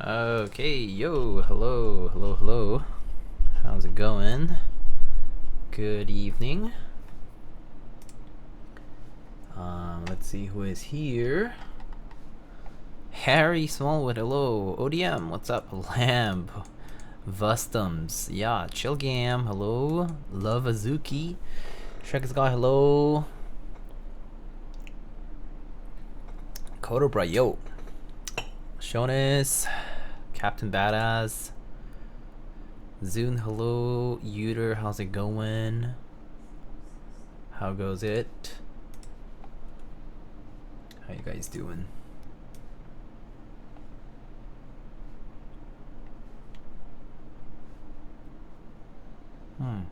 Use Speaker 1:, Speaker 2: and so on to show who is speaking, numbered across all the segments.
Speaker 1: Okay, yo, hello. How's it going? Good evening. Let's see who is here. Harry Smallwood, hello. ODM, what's up? Lamb, Vustums, yeah. Chillgam, hello. Love Azuki, Shrek God, hello. Kodobra, yo. Shonis, Captain Badass, Zune, hello. Uter, how's it going? How goes it? How you guys doing? Weird,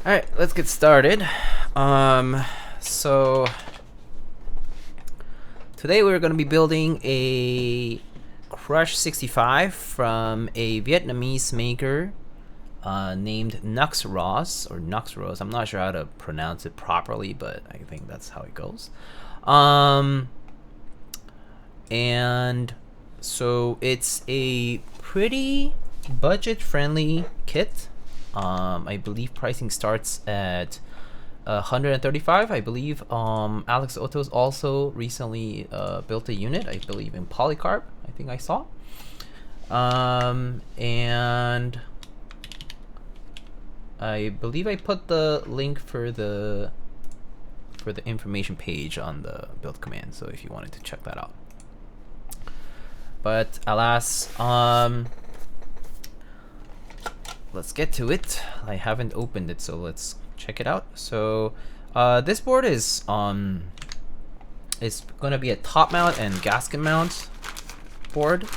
Speaker 1: Alright, let's get started. So today we're going to be building a Krush65 from a Vietnamese maker named Nuxros, or Nuxros. I'm not sure how to pronounce it properly, but I think that's how it goes. And so it's a pretty budget-friendly kit. I believe pricing starts at 135. I believe Alex Oto's also recently built a unit, I believe in polycarb, I think I saw. And I believe I put the link for the information page on the build command, so if you wanted to check that out. But alas, let's get to it. I haven't opened it, so let's check it out. So this board is gonna be a top mount and gasket mount board.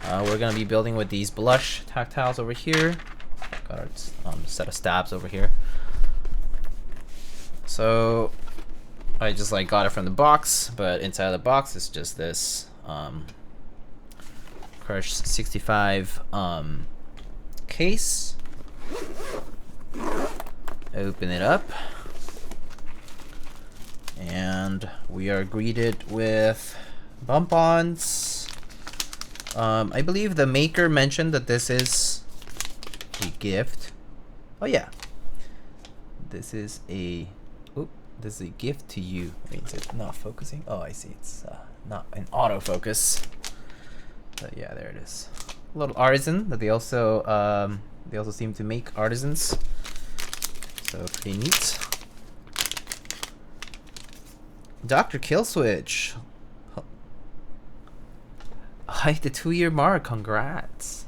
Speaker 1: We're gonna be building with these blush tactiles over here. Got our set of stabs over here. So I just got it from the box, but inside of the box is just this Krush65 case. Open it up, and we are greeted with bump-ons. I believe the maker mentioned that this is a gift. Oh yeah, this is a gift to you. Wait, is it not focusing? Oh, I see. It's not an autofocus. But yeah, there it is. A little artisan that they also seem to make artisans, so pretty neat. Dr. Killswitch, I hit the 2-year mark. Congrats.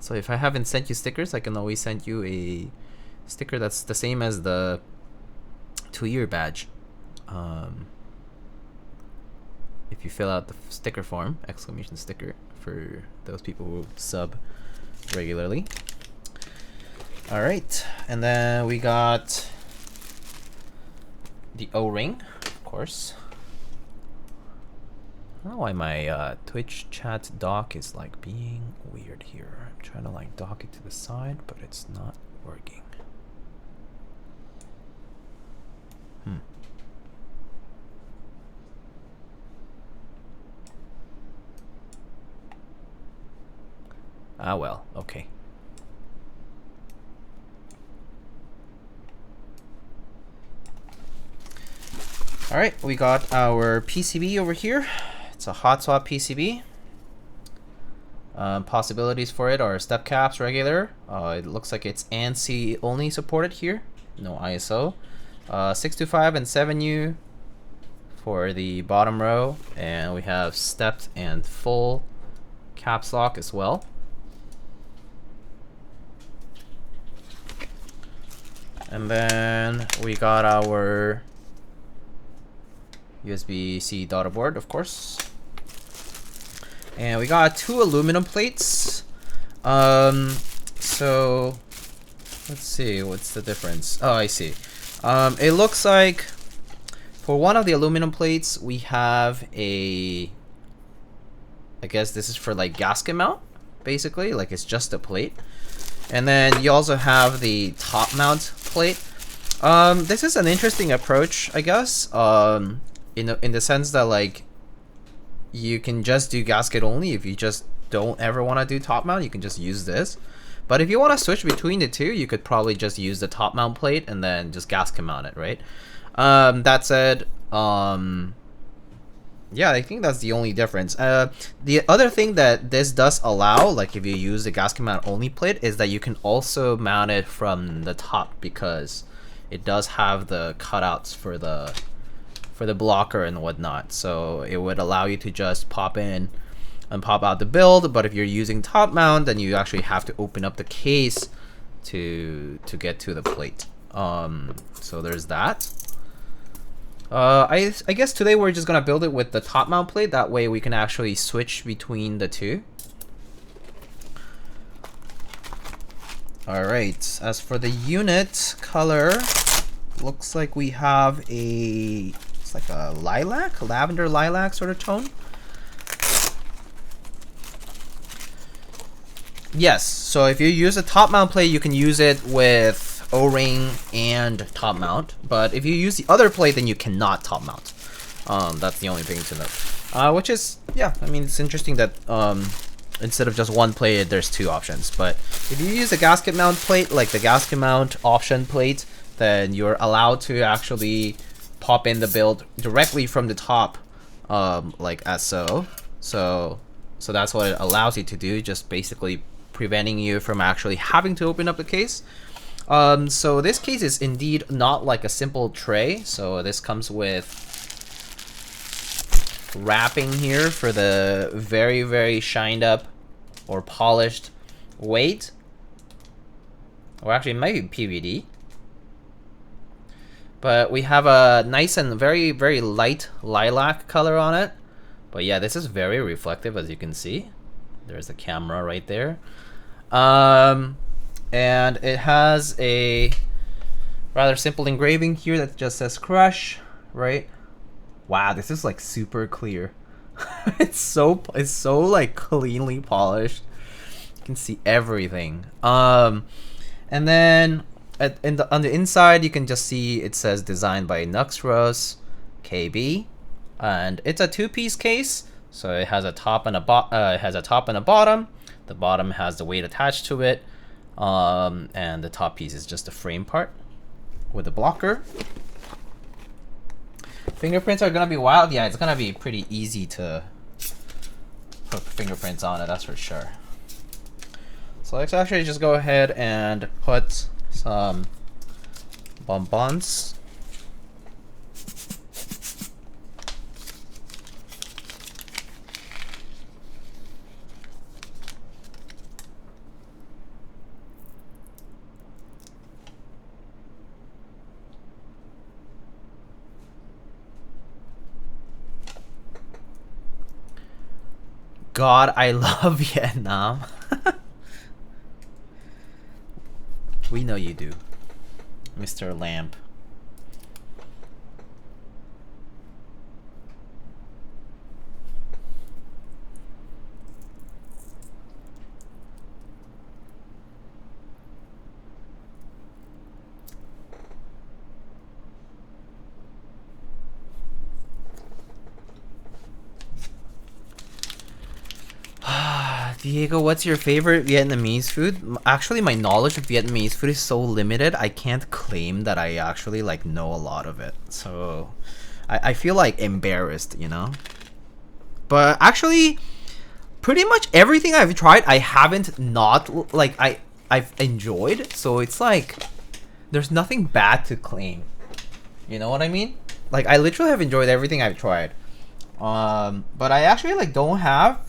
Speaker 1: So if I haven't sent you stickers, I can always send you a sticker that's the same as the 2-year badge. If you fill out the sticker form, exclamation sticker, for those people who sub regularly. Alright, and then we got the O-ring, of course. I don't know why my Twitch chat dock is being weird here. I'm trying to dock it to the side, but it's not working. Ah well, okay. Alright, we got our PCB over here. It's a hot swap PCB. Possibilities for it are step caps, regular. It looks like it's ANSI only supported here. No ISO. 625 and 7U for the bottom row. And we have stepped and full caps lock as well. And then we got our USB-C daughter board, of course. And we got 2 aluminum plates. So let's see, what's the difference? Oh, I see. It looks like For one of the aluminum plates, we have a, I guess this is for like gasket mount, basically, like it's just a plate. And then you also have the top mount plate. This is an interesting approach, I guess, in the sense that like you can just do gasket only. If you just don't ever want to do top mount, you can just use this. But if you want to switch between the two, you could probably just use the top mount plate and then just gasket mount it, right? That said, yeah, I think that's the only difference. The other thing that this does allow, like if you use the gasket mount only plate, is that you can also mount it from the top, because it does have the cutouts for the blocker and whatnot. So it would allow you to just pop in and pop out the build. But if you're using top mount, then you actually have to open up the case to get to the plate. So there's that. I guess today we're just gonna build it with the top mount plate. That way we can actually switch between the two. Alright, as for the unit color, looks like we have it's like a lilac, lavender lilac sort of tone. Yes, so if you use a top mount plate, you can use it with O-ring and top mount, but if you use the other plate, then you cannot top mount. That's the only thing to note. Which is, yeah, I mean, it's interesting that instead of just one plate, there's two options. But if you use a gasket mount plate, like the gasket mount option plate, then you're allowed to actually pop in the build directly from the top, like as so. So that's what it allows you to do, just basically preventing you from actually having to open up the case. So this case is indeed not like a simple tray. So this comes with wrapping here for the very, very shined up or polished weight. Or actually, it might be PVD. But we have a nice and very, very light lilac color on it. But yeah, this is very reflective, as you can see. There's the camera right there. And it has a rather simple engraving here that just says Krush, right? Wow, this is like super clear. it's so like cleanly polished. You can see everything. And then on the inside, you can just see it says designed by Nuxros, KB, and it's a two-piece case. So it has a top and a bottom. The bottom has the weight attached to it. And the top piece is just the frame part with the blocker. Fingerprints are gonna be wild. Yeah, it's gonna be pretty easy to put fingerprints on it, that's for sure. So let's actually just go ahead and put some bonbons. God, I love Vietnam. We know you do, Mr. Lamp. Diego, what's your favorite Vietnamese food? Actually, my knowledge of Vietnamese food is so limited, I can't claim that I actually like know a lot of it. So I feel like embarrassed, you know? But actually, pretty much everything I've tried, I haven't not, like, I've enjoyed. So it's like, there's nothing bad to claim. You know what I mean? Like, I literally have enjoyed everything I've tried. But I actually, like, don't have,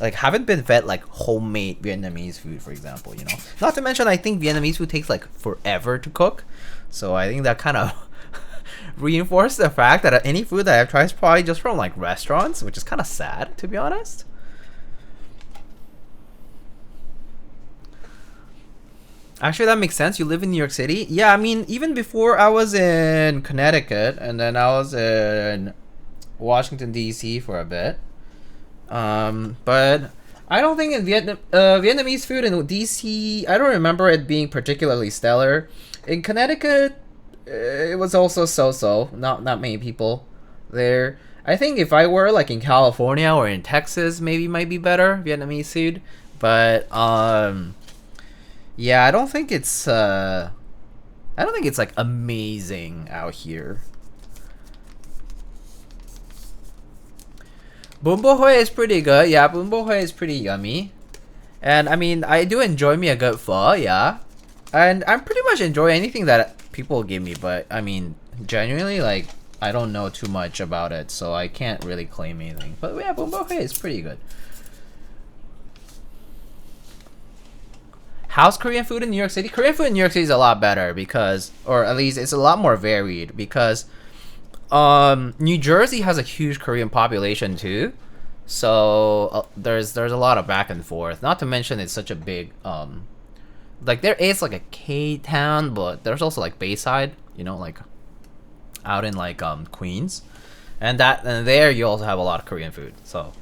Speaker 1: like, haven't been fed like homemade Vietnamese food, for example, you know. Not to mention, I think Vietnamese food takes like forever to cook, so I think that kind of reinforced the fact that any food that I've tried is probably just from like restaurants, which is kind of sad, to be honest. Actually, that makes sense. You live in New York City. Yeah, I mean, even before I was in Connecticut, and then I was in Washington D.C. for a bit. But I don't think in Vietnamese food in D.C. I don't remember it being particularly stellar. In Connecticut, it was also so-so. Not many people there. I think if I were like in California or in Texas, maybe might be better Vietnamese food. But yeah, I don't think it's like amazing out here. Bún bò Huế is pretty good. Yeah, Bún bò Huế is pretty yummy. And I mean, I do enjoy me a good pho, yeah. And I'm pretty much enjoy anything that people give me, but I mean, genuinely, like, I don't know too much about it, so I can't really claim anything. But yeah, Bún bò Huế is pretty good. How's Korean food in New York City? Korean food in New York City is a lot better because, or at least it's a lot more varied because New Jersey has a huge Korean population too. So there's a lot of back and forth. Not to mention it's such a big like there is like a K town, but there's also like Bayside, you know, like out in like Queens. And there you also have a lot of Korean food. So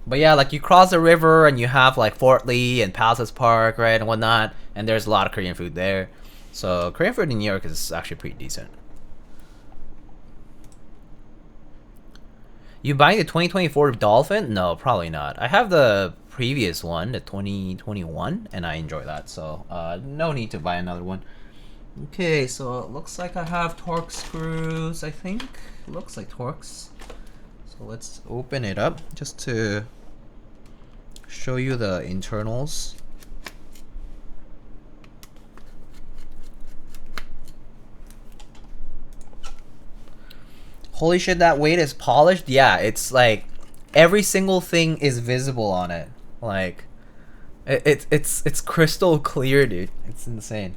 Speaker 1: but yeah, like you cross the river and you have like Fort Lee and Palace Park, right, and whatnot, and there's a lot of Korean food there. So Korean food in New York is actually pretty decent. You buying the 2024 Dolphin? No, probably not. I have the previous one, the 2021, and I enjoy that, so no need to buy another one. Okay, so it looks like I have Torx screws, I think. It looks like Torx. So let's open it up just to show you the internals. Holy shit, that weight is polished? Yeah, it's like every single thing is visible on it. Like it's crystal clear, dude. It's insane.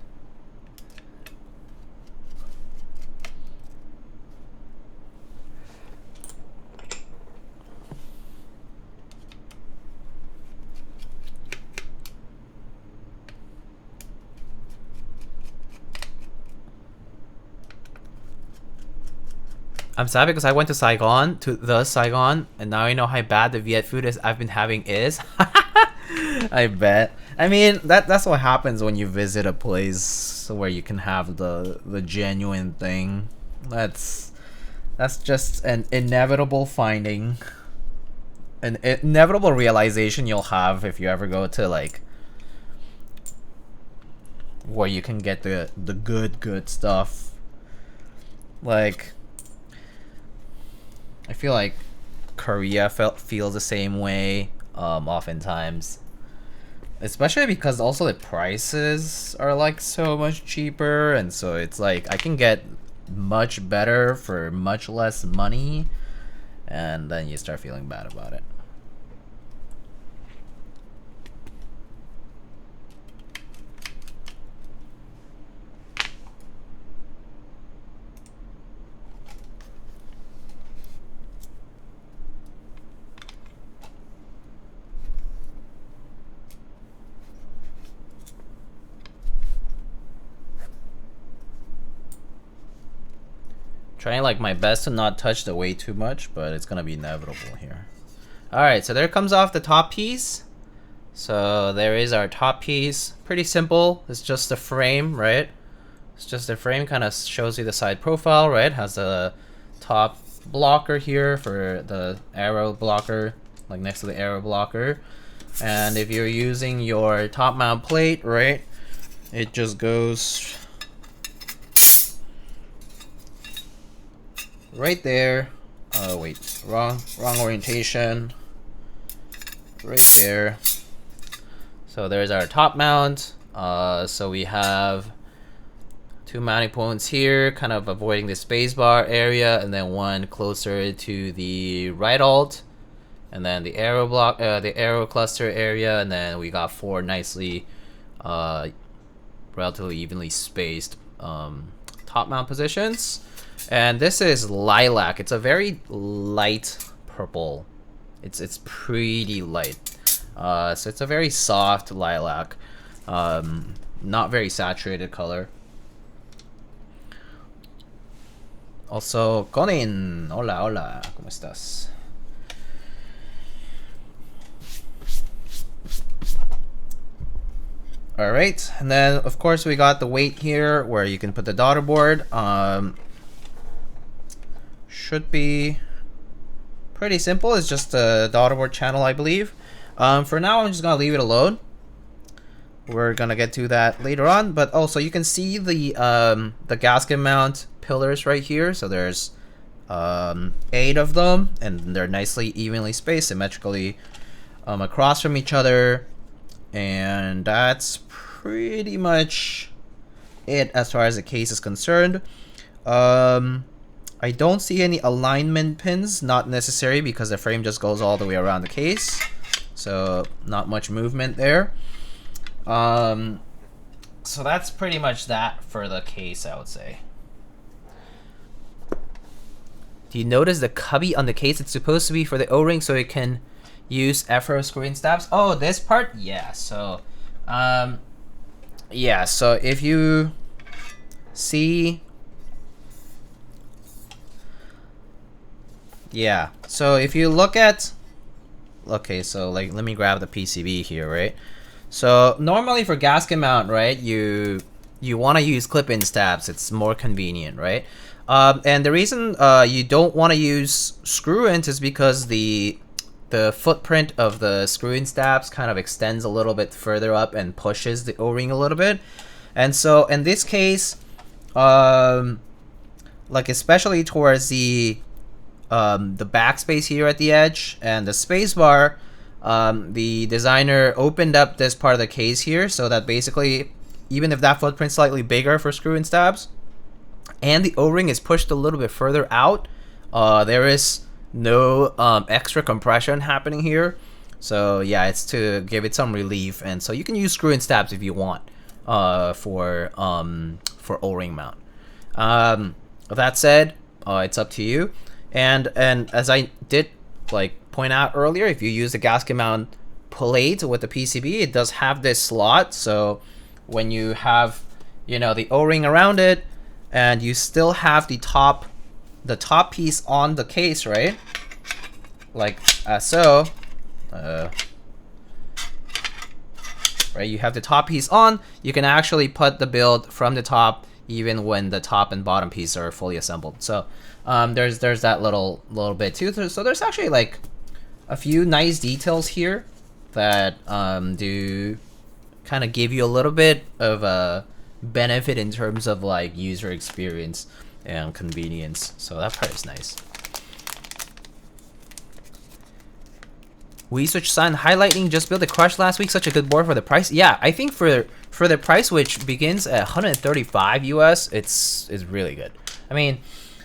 Speaker 1: I'm sad because I went to Saigon, and now I know how bad the Viet food I've been having is. I bet. I mean, that's what happens when you visit a place where you can have the genuine thing. That's just an inevitable finding. An inevitable realization you'll have if you ever go to like where you can get the good stuff. Like I feel like Korea feels the same way oftentimes, especially because also the prices are like so much cheaper, and so it's like I can get much better for much less money, and then you start feeling bad about it. Trying like my best to not touch the weight too much, but it's gonna be inevitable here. Alright, so there comes off the top piece. So there is our top piece. Pretty simple. It's just a frame, right? It's just a frame, kind of shows you the side profile, right? Has a top blocker here for the arrow blocker, like next to the arrow blocker. And if you're using your top mount plate, right, it just goes right there. Oh wait, wrong orientation. Right there. So there's our top mount. So we have two mounting points here, kind of avoiding the spacebar area, and then one closer to the right alt, and then the arrow block, the arrow cluster area, and then we got four nicely, relatively evenly spaced top mount positions. And this is lilac. It's a very light purple. It's pretty light. So it's a very soft lilac. Not very saturated color. Also, Conin, hola, hola, ¿cómo estás? All right, and then of course we got the weight here where you can put the daughter board. Should be pretty simple. It's just a daughter board channel, I believe. For now, I'm just gonna leave it alone. We're gonna get to that later on, but also you can see the gasket mount pillars right here. So there's 8 of them, and they're nicely evenly spaced, symmetrically across from each other, and that's pretty much it as far as the case is concerned. I don't see any alignment pins, not necessary because the frame just goes all the way around the case, so not much movement there. So that's pretty much that for the case, I would say. Do you notice the cubby on the case? It's supposed to be for the O-ring so it can use Afro screen stabs. Oh, this part? Yeah, so yeah, so if you see, yeah, so if you look at, okay, so like let me grab the PCB here, right? So normally for gasket mount, right, you want to use clip-in stabs. It's more convenient, right? And the reason you don't want to use screw-ins is because the footprint of the screw-in stabs kind of extends a little bit further up and pushes the O-ring a little bit. And so in this case, like especially towards the backspace here at the edge and the space bar, the designer opened up this part of the case here so that basically, even if that footprint's slightly bigger for screw-in stabs and the O-ring is pushed a little bit further out, there is no extra compression happening here. So yeah, it's to give it some relief, and so you can use screw-in stabs if you want for O-ring mount. That said, it's up to you. And as I did like point out earlier, if you use the gasket mount plate with the PCB, it does have this slot. So when you have, you know, the O-ring around it, and you still have the top piece on the case, right? Like so, right? You have the top piece on. You can actually put the build from the top, even when the top and bottom piece are fully assembled. So there's that little bit too. So there's actually like a few nice details here that do kind of give you a little bit of a benefit in terms of like user experience and convenience. So that part is nice. We Switch Sun highlighting just built a Krush last week. Such a good board for the price. Yeah, I think for the price, which begins at 135 US, it's really good. I mean,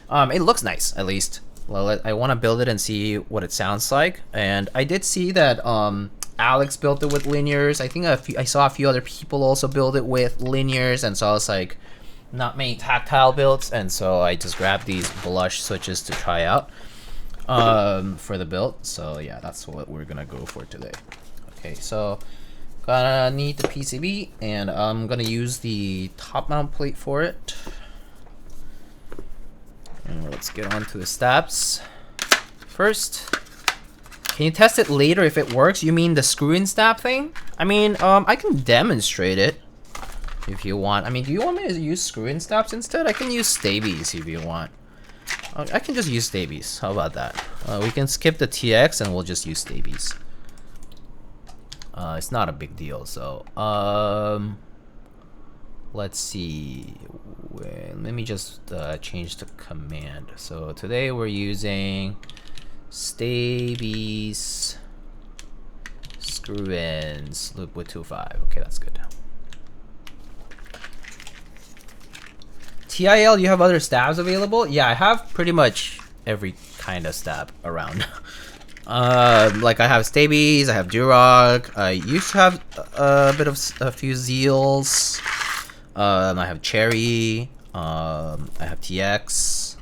Speaker 1: it looks nice, at least. Well, I want to build it and see what it sounds like. And I did see that Alex built it with linears. I think I saw a few other people also build it with linears, and so I was like, not many tactile builds, and so I just grabbed these blush switches to try out for the build. So yeah, that's what we're gonna go for today. Okay, so gonna need the PCB, and I'm gonna use the top mount plate for it. And let's get on to the stabs first. Can you test it later if it works? You mean the screw-in stab thing? I mean, I can demonstrate it if you want. I mean, do you want me to use screw-in stabs instead? I can use Staebies if you want. I can just use Staebies. How about that? We can skip the TX and we'll just use Staebies. It's not a big deal. So, let's see. Let me just change the command. So today we're using Staebies screw-ins loop with 2.5. Okay, that's good. TIL, you have other stabs available? Yeah, I have pretty much every kind of stab around. Like I have Staebies, I have Durock, I used to have a few Zeals, I have Cherry, I have TX.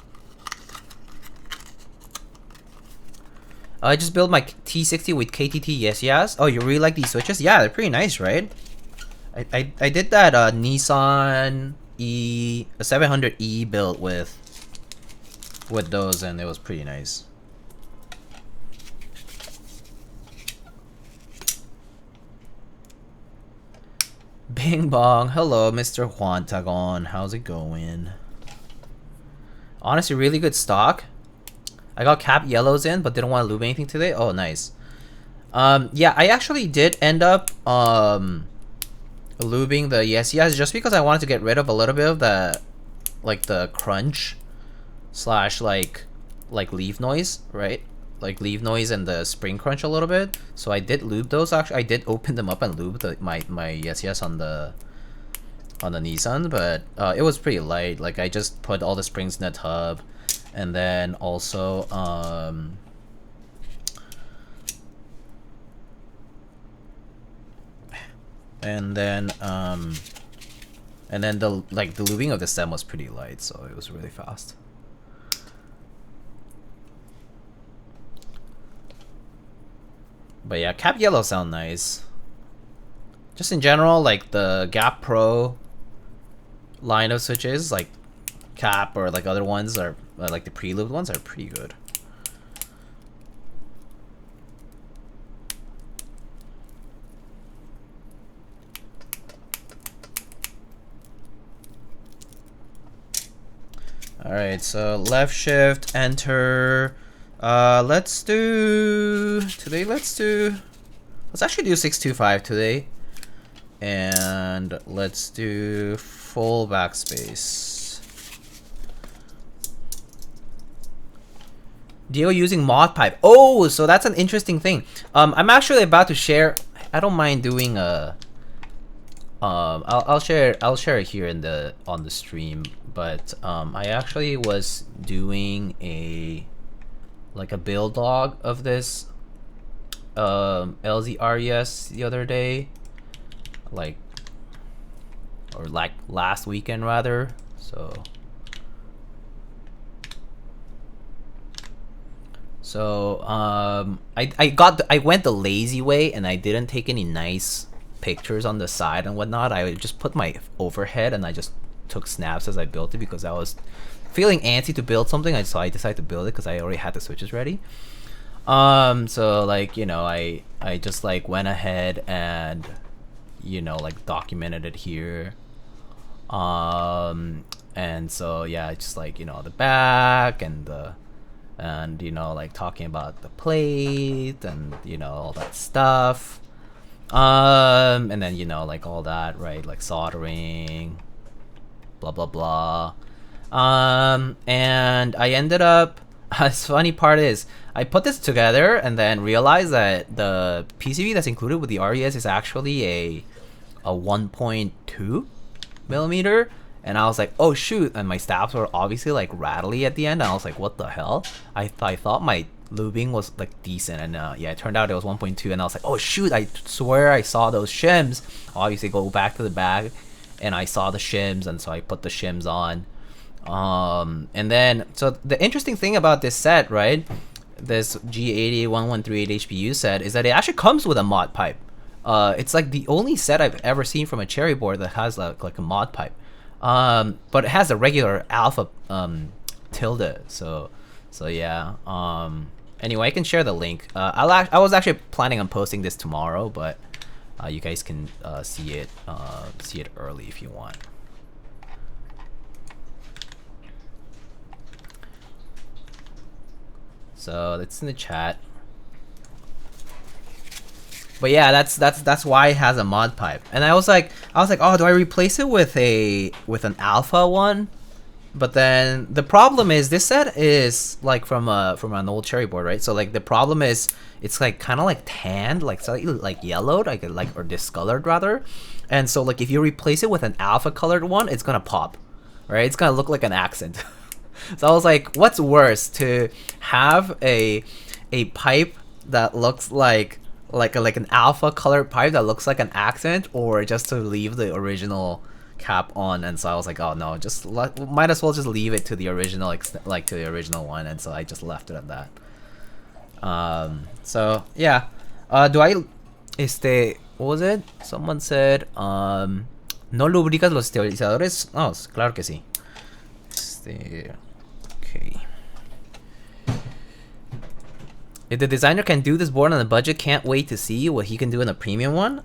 Speaker 1: I just built my T60 with KTT, yes. Oh, you really like these switches? Yeah, they're pretty nice, right? I did that Nissan E 700E build with those, and it was pretty nice. Bing bong. Hello, Mr. Huantagon. How's it going? Honestly, really good stock. I got cap yellows in, but didn't want to lube anything today. Oh, nice. Yeah, I actually did end up lubing the yes just because I wanted to get rid of a little bit of the like the crunch slash like leaf noise, right? Like leaf noise and the spring crunch a little bit. So I did lube those. Actually, I did open them up and lube my yes on the Nissan, but it was pretty light. Like I just put all the springs in the tub, and then also and then the lubing of the stem was pretty light, so it was really fast. But yeah, cap yellow sound nice. Just in general, like the Gap Pro line of switches, like cap or like other ones are like the pre-lubed ones are pretty good. All right, so left shift, enter. Let's actually do 625 today, and let's do full backspace. Dio using mod pipe. Oh, so that's an interesting thing. I'm actually about to share. I don't mind doing a. I'll share it here on the stream, but I actually was doing a build log of this LZRES the other day, or last weekend rather. So I went the lazy way, and I didn't take any nice pictures on the side and whatnot. I just put my overhead and I just took snaps as I built it because I was feeling antsy to build something, so I decided to build it because I already had the switches ready. So like, you know, I just like went ahead and, you know, like documented it here. And so yeah, just like, you know, the back and you know, like talking about the plate and, you know, all that stuff. And then, you know, like all that, right? Like soldering, blah blah blah. And I ended up, the funny part is I put this together and then realized that the PCB that's included with the RES is actually a 1.2 millimeter, and I was like, oh shoot, and my stabs were obviously like rattly at the end, and I was like, what the hell? I thought my lubing was like decent, and yeah, it turned out it was 1.2, and I was like, oh shoot, I swear I saw those shims. Obviously go back to the bag and I saw the shims, and so I put the shims on. And then, so the interesting thing about this set, right, this G801138 HPU set, is that it actually comes with a mod pipe. It's like the only set I've ever seen from a cherry board that has like a mod pipe. But it has a regular alpha tilde, so yeah. Anyway, I can share the link. I was actually planning on posting this tomorrow, but you guys can see it early if you want. So it's in the chat. But yeah, that's why it has a mod pipe. And I was like, oh, do I replace it with an alpha one? But then the problem is this set is like from an old cherry board, right? So like the problem is it's like kind of like tanned, like slightly like yellowed, like or discolored rather. And so like if you replace it with an alpha colored one, it's gonna pop, right? It's gonna look like an accent. So I was like, what's worse, to have a pipe that looks like an alpha colored pipe that looks like an accent, or just to leave the original cap on? And so I was like, oh no, just might as well just leave it to the original, like to the original one. And so I just left it at that. So yeah, what was it? Someone said, ¿no lubricas los estabilizadores? Oh, claro que sí. Okay. If the designer can do this board on a budget, can't wait to see what he can do in a premium one.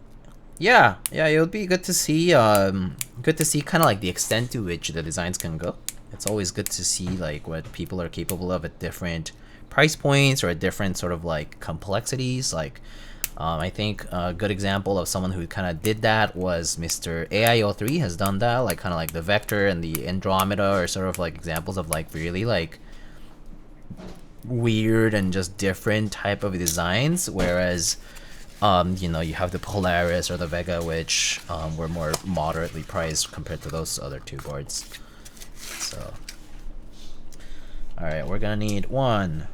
Speaker 1: Yeah, it would be good to see kind of like the extent to which the designs can go. It's always good to see like what people are capable of at different price points or at different sort of like complexities. Like I think a good example of someone who kind of did that was Mr. AIO3 has done that, like kind of like the Vector and the Andromeda are sort of like examples of like really like weird and just different type of designs, whereas you know, you have the Polaris or the Vega, which were more moderately priced compared to those other two boards. So alright, we're gonna need 1,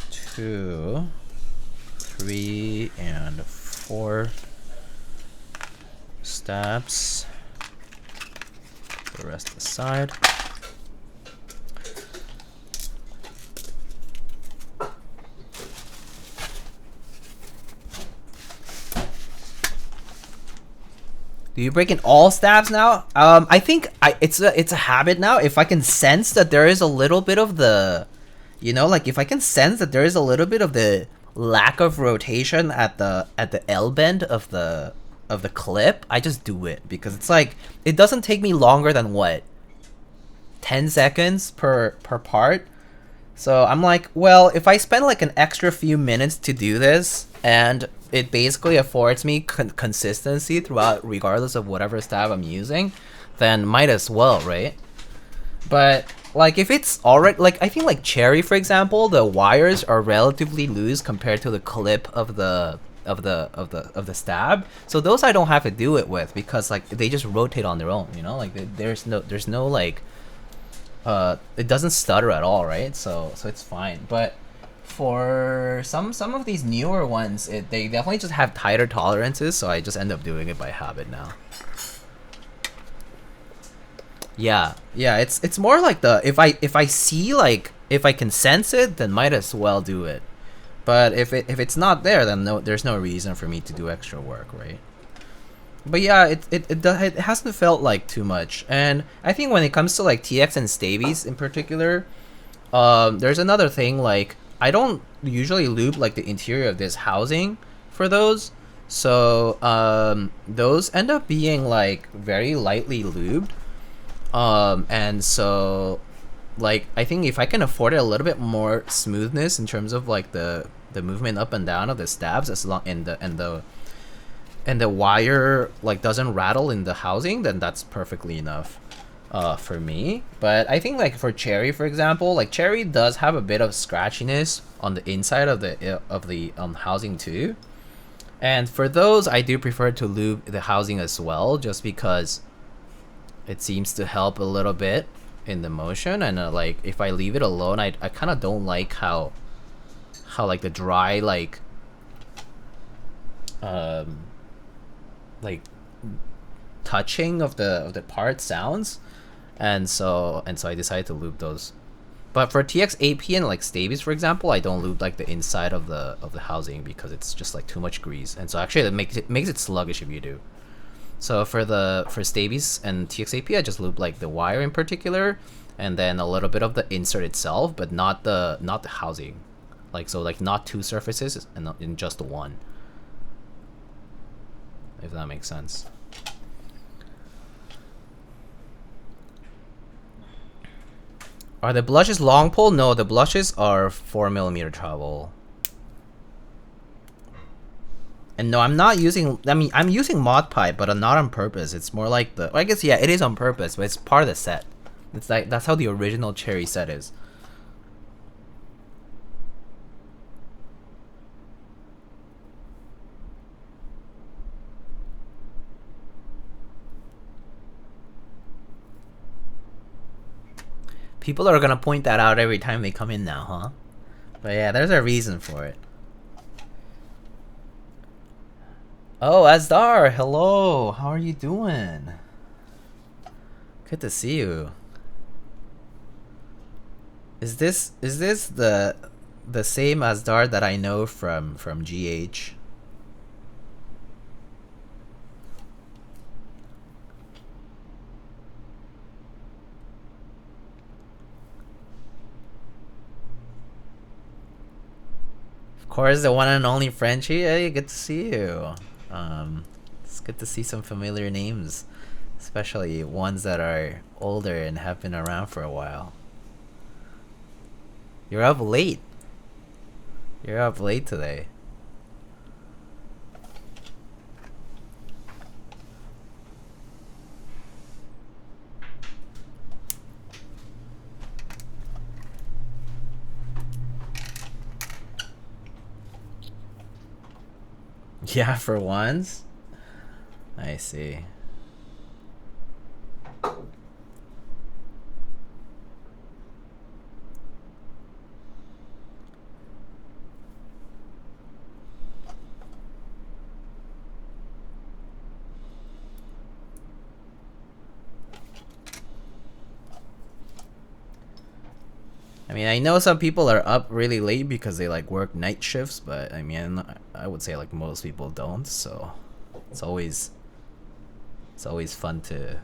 Speaker 1: 2, 3, and 4 stabs. The rest aside. Do you break in all stabs now? I think it's a habit now. If I can sense that there is a little bit of the, you know, like if I can sense that there is a little bit of the lack of rotation at the L bend of the clip, I just do it because it's like it doesn't take me longer than what, 10 seconds per part. So I'm like, well, if I spend like an extra few minutes to do this and it basically affords me consistency throughout regardless of whatever stab I'm using, then might as well, right? But like if it's already, like I think like Cherry, for example, the wires are relatively loose compared to the clip of the stab, so those I don't have to do it with because like they just rotate on their own, you know, like there's no like it doesn't stutter at all, right? So it's fine. But for some of these newer ones, they definitely just have tighter tolerances, so I just end up doing it by habit now. Yeah, it's more like the if I see, like if I can sense it, then might as well do it. But if it's not there, then there's no reason for me to do extra work, right? But yeah, it hasn't felt like too much. And I think when it comes to like TX and Staebies in particular, there's another thing, like I don't usually lube like the interior of this housing for those, so those end up being like very lightly lubed, and so like I think if I can afford it a little bit more smoothness in terms of like the movement up and down of the stabs, as long and the wire like doesn't rattle in the housing, then that's perfectly enough for me. But I think like for Cherry, for example, like Cherry does have a bit of scratchiness on the inside of the housing too, and for those I do prefer to lube the housing as well, just because it seems to help a little bit in the motion. And like if I leave it alone, I kind of don't like how like the dry like touching of the part sounds, and so I decided to lube those. But for TX AP and like Staebies, for example, I don't lube like the inside of the housing because it's just like too much grease, and so actually it makes it sluggish if you do. So for Staebies and TX AP, I just lube like the wire in particular, and then a little bit of the insert itself, but not the housing. Like so, like not two surfaces and in just one. If that makes sense. Are the blushes long pull? No, the blushes are 4mm travel. And no, I'm not using, I mean, I'm using mod pipe, but not on purpose. It's more like the, I guess, yeah, it is on purpose, but it's part of the set. It's like, that's how the original Cherry set is. People are gonna point that out every time they come in now, huh? But yeah, there's a reason for it. Oh, Asdar, hello. How are you doing? Good to see you. Is this the same Asdar that I know from GH? course, the one and only Frenchie. Hey, good to see you. It's good to see some familiar names, especially ones that are older and have been around for a while. You're up late. You're up late today. Yeah, for once. I see. I mean, I know some people are up really late because they like work night shifts, but I mean, I would say like most people don't. So it's always fun to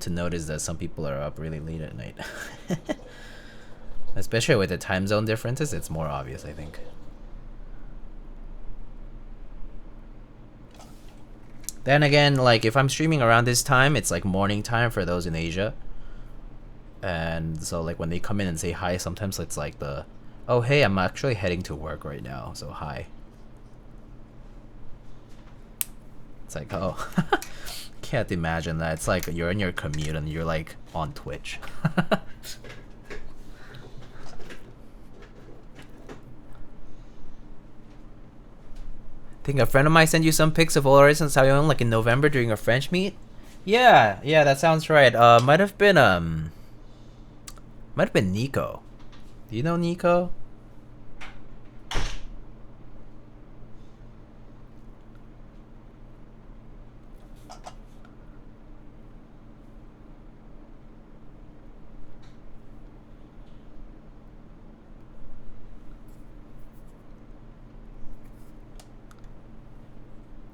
Speaker 1: notice that some people are up really late at night. Especially with the time zone differences, it's more obvious, I think. Then again, like if I'm streaming around this time, it's like morning time for those in Asia. And so like when they come in and say hi, sometimes it's like the, oh hey, I'm actually heading to work right now, so hi. It's like, oh, can't imagine that. It's like you're in your commute and you're like on Twitch. I think a friend of mine sent you some pics of Horizon Sayon like in November during a French meet. Yeah, that sounds right. Might have been Nico. Do you know Nico?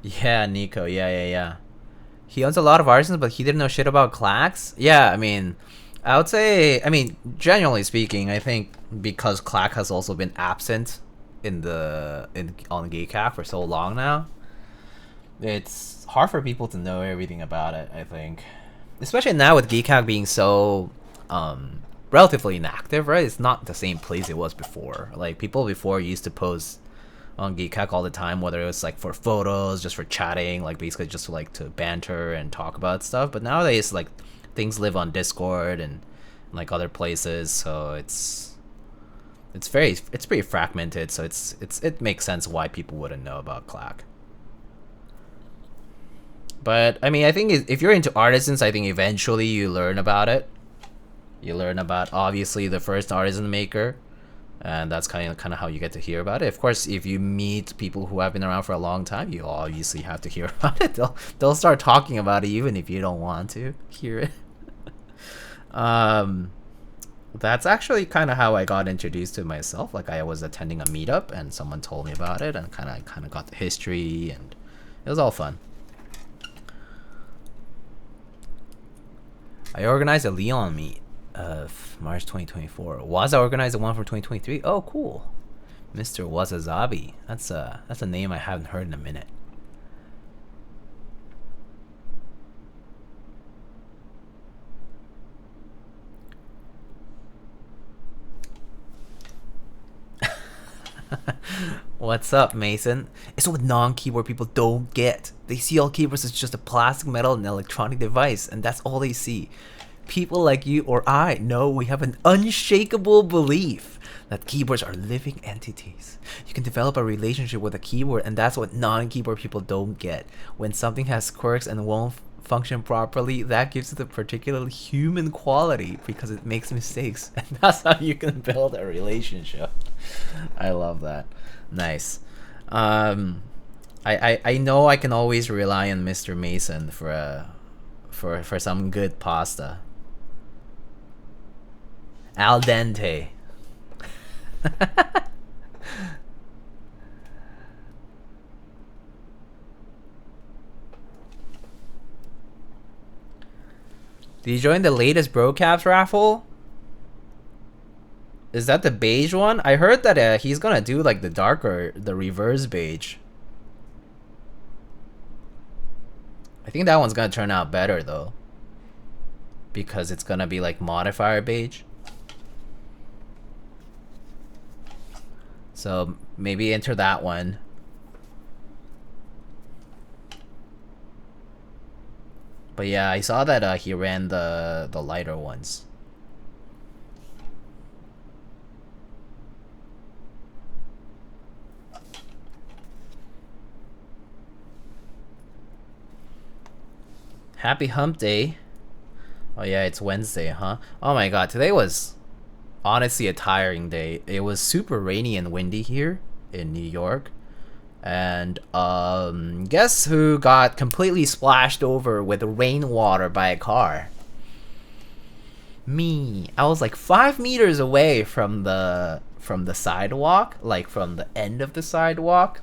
Speaker 1: Yeah, Nico. Yeah. He owns a lot of artisans, but he didn't know shit about clacks. Yeah, I mean, I would say, I mean, generally speaking, I think because clack has also been absent on Keycaps for so long now, it's hard for people to know everything about it, I think. Especially now with Keycaps being so relatively inactive, right? It's not the same place it was before. Like, people before used to post on Keycaps all the time, whether it was like for photos, just for chatting, like basically just like to banter and talk about stuff. But nowadays, like, things live on Discord and like other places, so it's pretty fragmented. So it makes sense why people wouldn't know about clack. But I mean, I think if you're into artisans, I think eventually you learn about it. You learn about obviously the first artisan maker, and that's kind of how you get to hear about it. Of course, if you meet people who have been around for a long time, you obviously have to hear about it. They'll start talking about it even if you don't want to hear it. That's actually kind of how I got introduced to myself. Like, I was attending a meetup and someone told me about it, and kind of got the history, and it was all fun. I organized a Leon meet of March 2024. Waza organized the one from 2023. Oh, cool. Mr. Wazazabi. That's a name I haven't heard in a minute. What's up, Mason? It's what non-keyboard people don't get. They see all keyboards as just a plastic, metal, and electronic device, and that's all they see. People like you or I know we have an unshakable belief that keyboards are living entities. You can develop a relationship with a keyboard, and that's what non-keyboard people don't get. When something has quirks and won't function properly, that gives it a particularly human quality because it makes mistakes, and that's how you can build a relationship. I love that. Nice. I know I can always rely on Mr. Mason for some good pasta. Al dente. Did you join the latest Bro Caps raffle? Is that the beige one? I heard that he's gonna do like the darker, the reverse beige. I think that one's gonna turn out better though, because it's gonna be like modifier beige. So maybe enter that one. But yeah, I saw that he ran the lighter ones. Happy hump day. Oh yeah, it's Wednesday, huh? Oh my god, today was honestly a tiring day. It was super rainy and windy here in New York. And guess who got completely splashed over with rainwater by a car? Me. I was like 5 meters away from the sidewalk, like from the end of the sidewalk,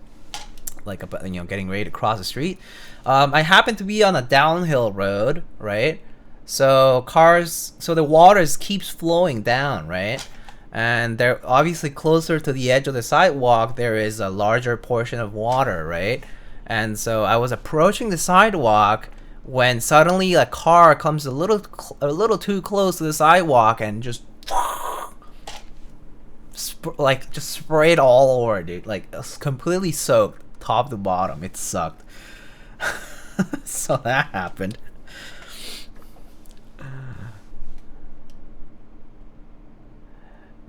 Speaker 1: like getting ready to cross the street. I happened to be on a downhill road, right? So the water keeps flowing down, right? And they're obviously closer to the edge of the sidewalk. There is a larger portion of water, right? And so I was approaching the sidewalk when suddenly a car comes a little too close to the sidewalk and just just sprayed all over, dude. Like completely soaked, top to bottom. It sucked. So that happened.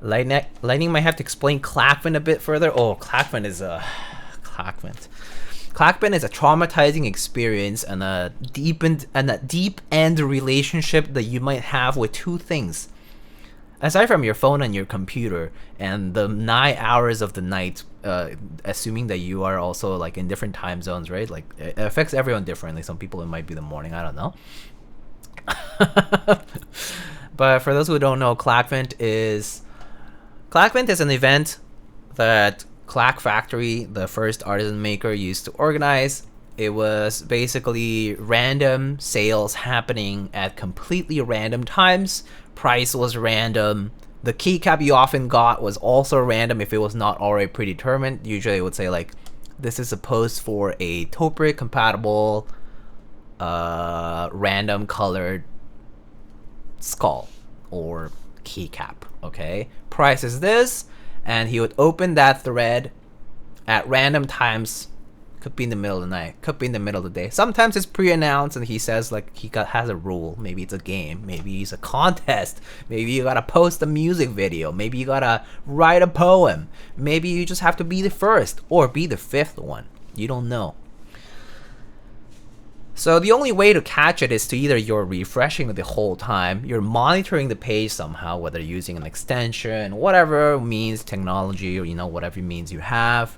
Speaker 1: Lightning might have to explain Clackman a bit further. Oh, Clackman is a Clackman is a traumatizing experience and a deep end relationship that you might have with two things. Aside from your phone and your computer and the 9 hours of the night, assuming that you are also like in different time zones, right? Like it affects everyone differently. Some people it might be the morning. I don't know. But for those who don't know, Clackvent is an event that Clack Factory, the first artisan maker, used to organize. It was basically random sales happening at completely random times. Price was random. The keycap you often got was also random if it was not already predetermined. Usually it would say like, this is supposed for a Topic compatible random colored skull or keycap. Okay, price is this, and he would open that thread at random times. Could be in the middle of the night, could be in the middle of the day. Sometimes it's pre-announced and he says like has a rule. Maybe it's a game, maybe it's a contest, maybe you gotta post a music video, maybe you gotta write a poem, maybe you just have to be the first or be the fifth one. You don't know. So the only way to catch it is to either you're refreshing it the whole time, you're monitoring the page somehow, whether using an extension, whatever means technology, or whatever means you have,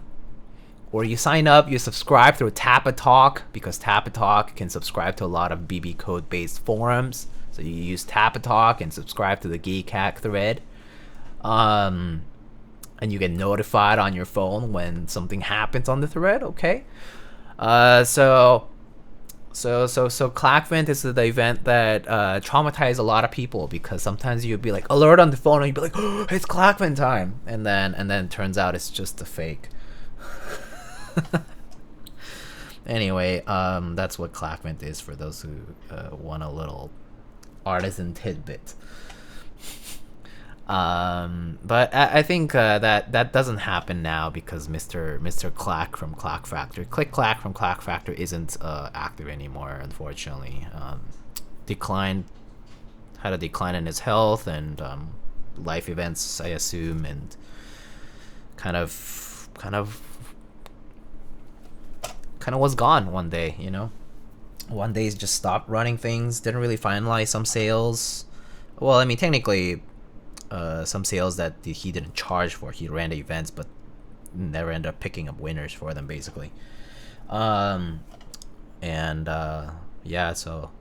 Speaker 1: or you sign up, you subscribe through Tapatalk, because Tapatalk can subscribe to a lot of BB code based forums. So you use Tapatalk and subscribe to the Geekhack thread, and you get notified on your phone when something happens on the thread. Okay, so Clackvent is the event that traumatized a lot of people, because sometimes you'd be like alert on the phone and you'd be like, oh, it's Clackvent time, and then it turns out it's just a fake. Anyway, that's what Clackvent is for those who want a little artisan tidbit. But I think that doesn't happen now because Mr. Clack from Clack Factory, Click Clack from Clack Factory, isn't active anymore, unfortunately. Had a decline in his health and life events, I assume, and kind of was gone one day. One day he just stopped running things, didn't really finalize some sales. Well, I mean, technically, some sales that he didn't charge for. He ran the events, but never ended up picking up winners for them, basically. Yeah, so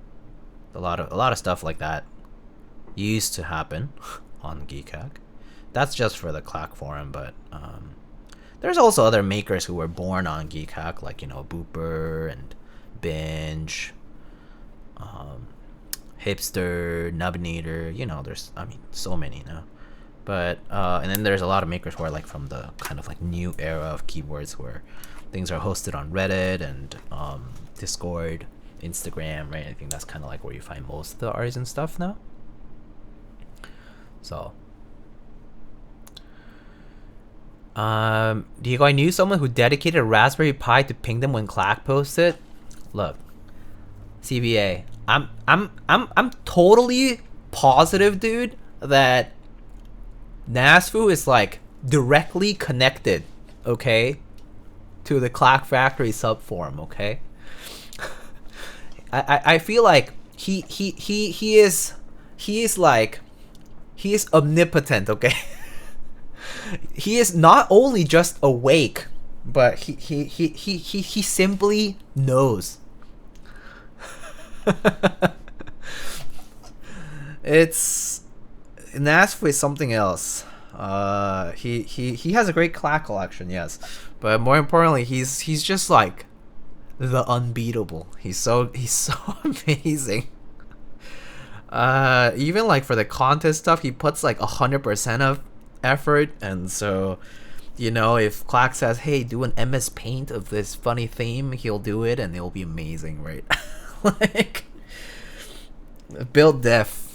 Speaker 1: a lot of stuff like that used to happen on Geekhack. That's just for the Clack forum, but there's also other makers who were born on Geekhack, like Booper and Binge, Hipster, Nubinator. There's so many now. But and then there's a lot of makers who are like from the kind of like new era of keyboards where things are hosted on Reddit and Discord, Instagram, right? I think that's kind of like where you find most of the artists and stuff now. So do you guys knew someone who dedicated a Raspberry Pi to ping them when Clack posted? Look, CBA, I'm totally positive, dude, that Nasfu is like directly connected, okay, to the Clack Factory subforum, okay? I feel like he is omnipotent, okay? He is not only just awake, but he simply knows. It's Nasf is something else. He has a great Clack collection, yes, but more importantly, he's just like the unbeatable. He's so amazing. Even like for the contest stuff, he puts like 100% of effort, and so, you know, if Clack says, hey, do an MS Paint of this funny theme, he'll do it and it'll be amazing, right? Like, build diff.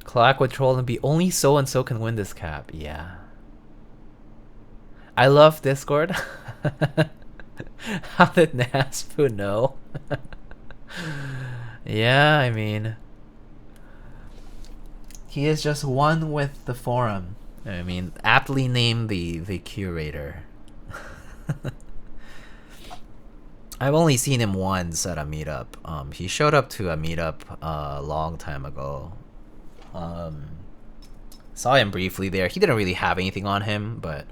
Speaker 1: Clack would troll and be only so and so can win this cap. Yeah, I love Discord. How did Naspu know? Yeah, I mean, he is just one with the forum. I mean, aptly named the curator. I've only seen him once at a meetup. He showed up to a meetup a long time ago. Saw him briefly there. He didn't really have anything on him, but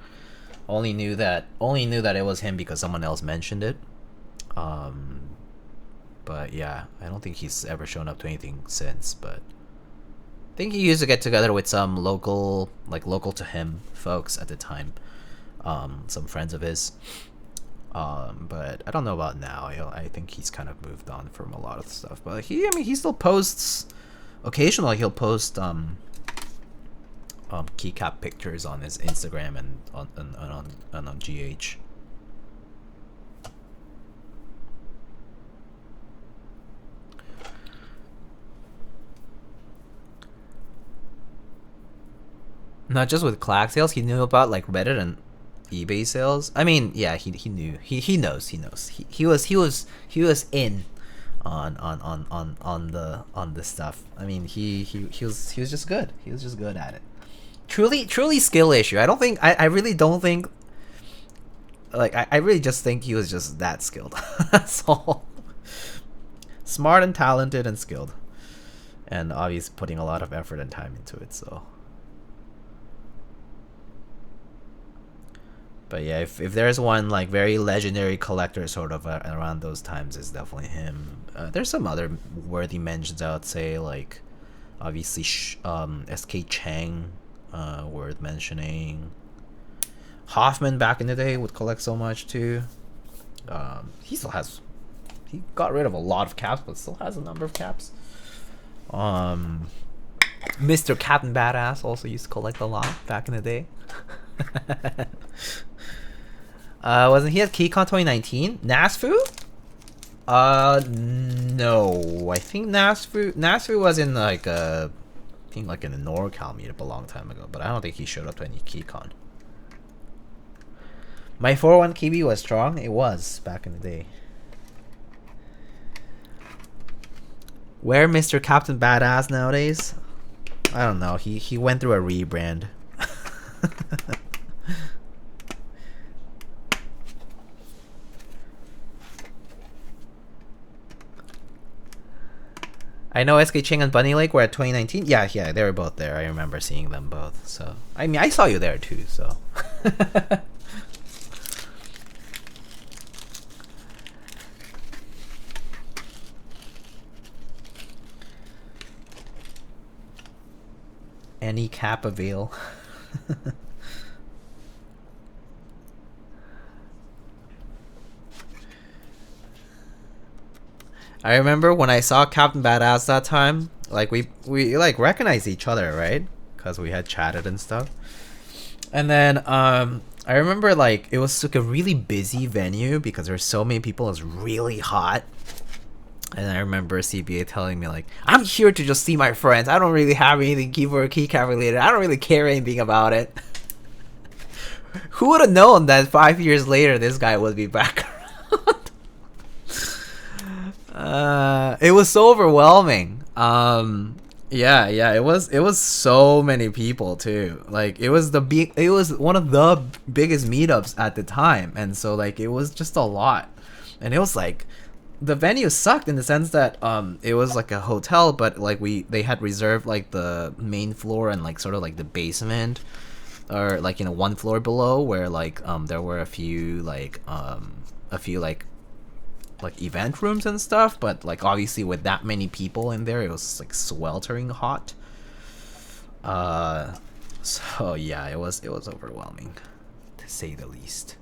Speaker 1: only knew that it was him because someone else mentioned it. But yeah, I don't think he's ever shown up to anything since. But I think he used to get together with some local to him folks at the time, some friends of his. But I don't know about now. I think he's kind of moved on from a lot of stuff. But he still posts. Occasionally he'll post keycap pictures on his Instagram and on GH. Not just with Clack sales, he knew about like Reddit and eBay sales. I mean, yeah, he knew. He knows. He was in on the stuff. I mean, he was just good. He was just good at it. Truly skill issue. I really don't think, like, I really just think he was just that skilled. That's all. Smart and talented and skilled, and obviously putting a lot of effort and time into it. So, but yeah, if there's one like very legendary collector sort of around those times, it's definitely him. There's some other worthy mentions, I would say, like obviously SK Chang, worth mentioning. Hoffman back in the day would collect so much too. He got rid of a lot of caps, but still has a number of caps. Mr. Captain Badass also used to collect a lot back in the day. Wasn't he at KeyCon 2019? Nasfu? No. I think Nasfu was in like in the NorCal meetup a long time ago, but I don't think he showed up to any KeyCon. My 401 KB was strong. It was back in the day. Where Mr. Captain Badass nowadays? I don't know. He went through a rebrand. I know SK Ching and Bunny Lake were at 2019. Yeah, they were both there. I remember seeing them both. So, I mean, I saw you there too, so. Any cap avail. I remember when I saw Captain Badass that time, like we like recognized each other, right? Because we had chatted and stuff. And then I remember like it was like a really busy venue because there were so many people. It was really hot. And I remember CBA telling me like, I'm here to just see my friends. I don't really have anything keyboard keycap related. I don't really care anything about it. Who would have known that 5 years later this guy would be back around? It was so overwhelming. Yeah, it was so many people too. Like it was one of the biggest meetups at the time, and so like it was just a lot. And it was like the venue sucked in the sense that it was like a hotel, but like they had reserved like the main floor and like sort of like the basement, or like, you know, one floor below, where like there were a few like event rooms and stuff, but like obviously with that many people in there, it was like sweltering hot. So yeah, it was overwhelming, to say the least.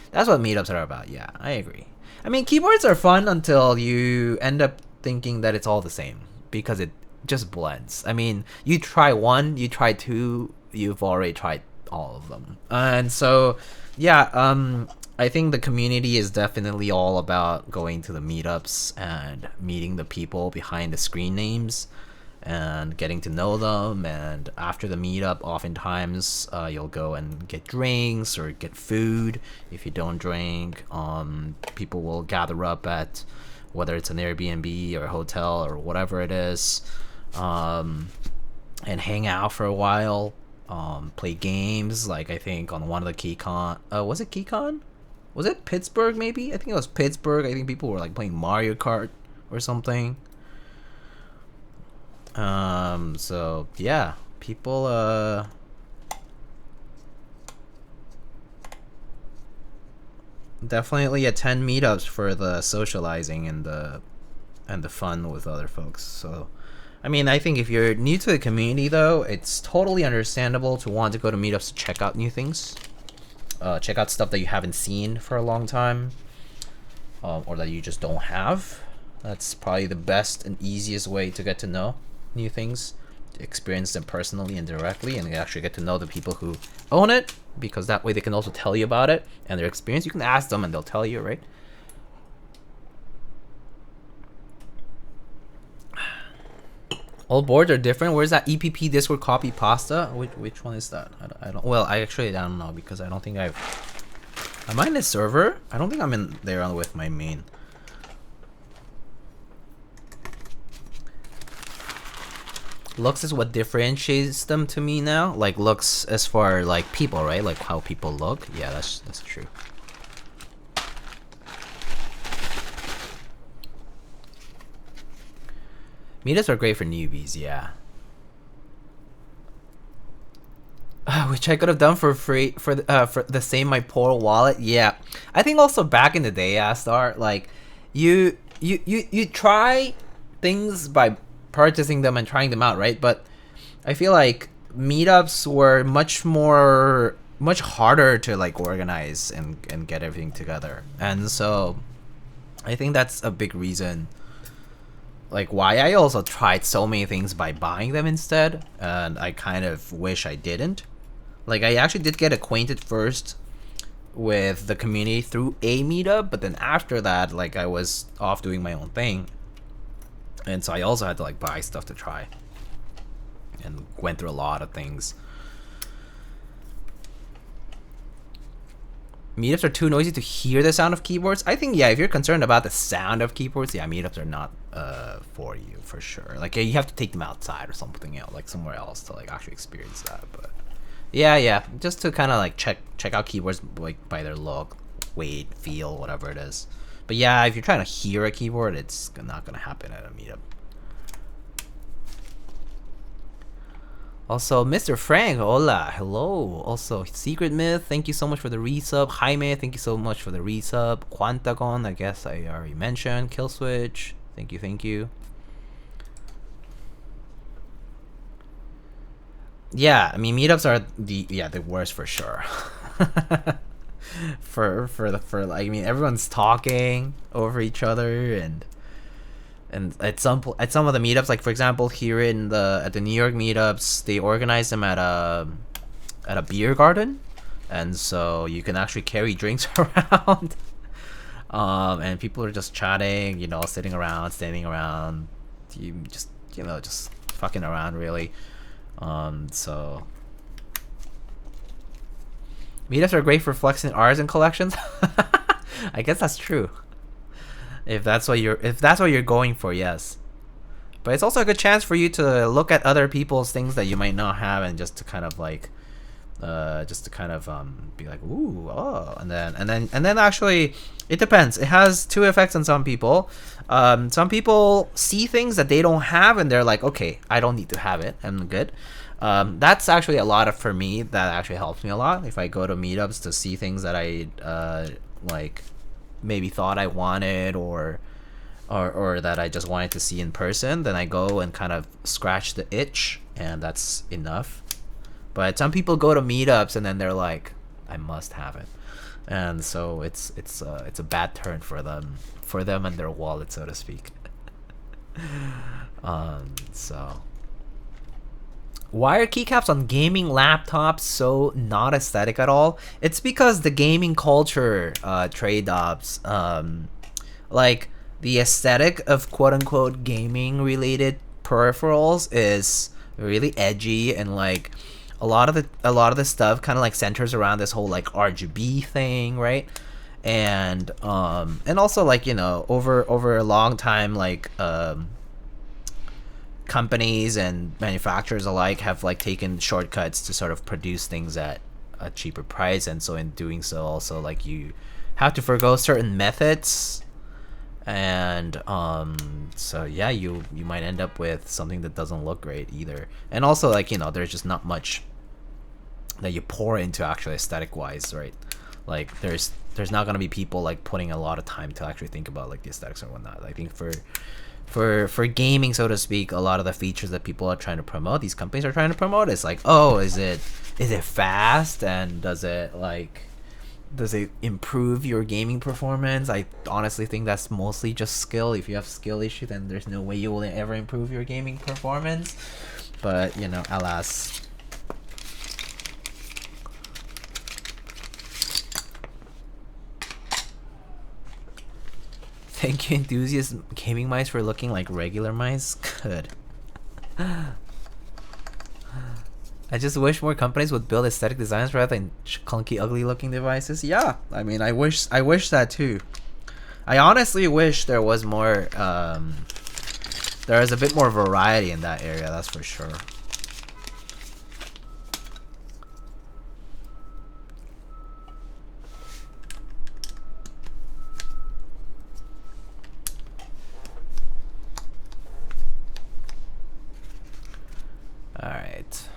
Speaker 1: That's what meetups are about. Yeah, I agree. I mean, keyboards are fun until you end up thinking that it's all the same, because it just blends. I mean, you try one, you try two, you've already tried all of them. And so, yeah, I think the community is definitely all about going to the meetups and meeting the people behind the screen names and getting to know them. And after the meetup, oftentimes you'll go and get drinks or get food. If you don't drink, people will gather up at whether it's an Airbnb or a hotel or whatever it is, and hang out for a while, play games. Like I think on one of the KeyCon, was it KeyCon? Was it Pittsburgh maybe? I think it was Pittsburgh. I think people were like playing Mario Kart or something. So yeah, people definitely attend meetups for the socializing and the fun with other folks. So I mean, I think if you're new to the community though, it's totally understandable to want to go to meetups to check out new things. Check out stuff that you haven't seen for a long time, or that you just don't have. That's probably the best and easiest way to get to know new things, to experience them personally and directly, and actually get to know the people who own it, because that way they can also tell you about it and their experience. You can ask them and they'll tell you, right? All boards are different. Where's that EPP Discord copy pasta? Which one is that? I don't. Well, I don't know, because I don't think am I in the server? I don't think I'm in there with my main. Looks is what differentiates them to me now. Like looks as far like people, right? Like how people look. Yeah, that's true. Meetups are great for newbies, yeah. Which I could have done for free for the same my poor wallet. Yeah, I think also back in the day, Astar, like you try things by purchasing them and trying them out, right? But I feel like meetups were much harder to like organize and get everything together, and so I think that's a big reason, like, why I also tried so many things by buying them instead, and I kind of wish I didn't. Like, I actually did get acquainted first with the community through a meetup, but then after that, like, I was off doing my own thing, and so I also had to like buy stuff to try, and went through a lot of things. Meetups are too noisy to hear the sound of keyboards. I think, yeah, if you're concerned about the sound of keyboards, yeah, meetups are not for you for sure. Like, yeah, you have to take them outside or something else, like somewhere else, to like actually experience that. But yeah, just to kind of like check out keyboards like by their look, weight, feel, whatever it is. But yeah, if you're trying to hear a keyboard, it's not gonna happen at a meetup. Also, Mr. Frank, hola, hello. Also, Secret Myth, thank you so much for the resub. Jaime, thank you so much for the resub. Quantagon, I guess I already mentioned. Killswitch, thank you. Yeah, I mean, meetups are the worst for sure. for I mean, everyone's talking over each other, and And at some of the meetups, like for example here at the New York meetups, they organize them at a beer garden, and so you can actually carry drinks around. And people are just chatting, you know, sitting around, standing around, just fucking around really. So meetups are great for flexing ours and collections. I guess that's true. If that's what you're going for, yes. But it's also a good chance for you to look at other people's things that you might not have, and just to kind of like be like, ooh, oh, and then actually it depends. It has two effects on some people. Some people see things that they don't have and they're like, okay, I don't need to have it, I'm good. That's actually a lot for me. That actually helps me a lot if I go to meetups to see things that I like maybe thought I wanted, or that I just wanted to see in person. Then I go and kind of scratch the itch, and that's enough. But some people go to meetups and then they're like, I must have it, and so it's a bad turn for them and their wallet, so to speak. So why are keycaps on gaming laptops so not aesthetic at all? It's because the gaming culture trade-offs, like the aesthetic of quote-unquote gaming related peripherals is really edgy, and like a lot of the stuff kind of like centers around this whole like RGB thing, right? And also like, you know, over a long time, like companies and manufacturers alike have like taken shortcuts to sort of produce things at a cheaper price, and so in doing so also like you have to forgo certain methods, and so yeah, you might end up with something that doesn't look great either. And also like, you know, there's just not much that you pour into actually aesthetic wise, right? Like there's not gonna be people like putting a lot of time to actually think about like the aesthetics or whatnot. I think for gaming, so to speak, a lot of the features that people are trying to promote, these companies are trying to promote, is like, oh, is it fast, and does it improve your gaming performance? I honestly think that's mostly just skill. If you have skill issue, then there's no way you will ever improve your gaming performance. But you know, alas. Thank you, enthusiast gaming mice, for looking like regular mice. Good. I just wish more companies would build aesthetic designs rather than clunky, ugly-looking devices. Yeah, I mean, I wish that too. I honestly wish there was more. There is a bit more variety in that area. That's for sure. All right.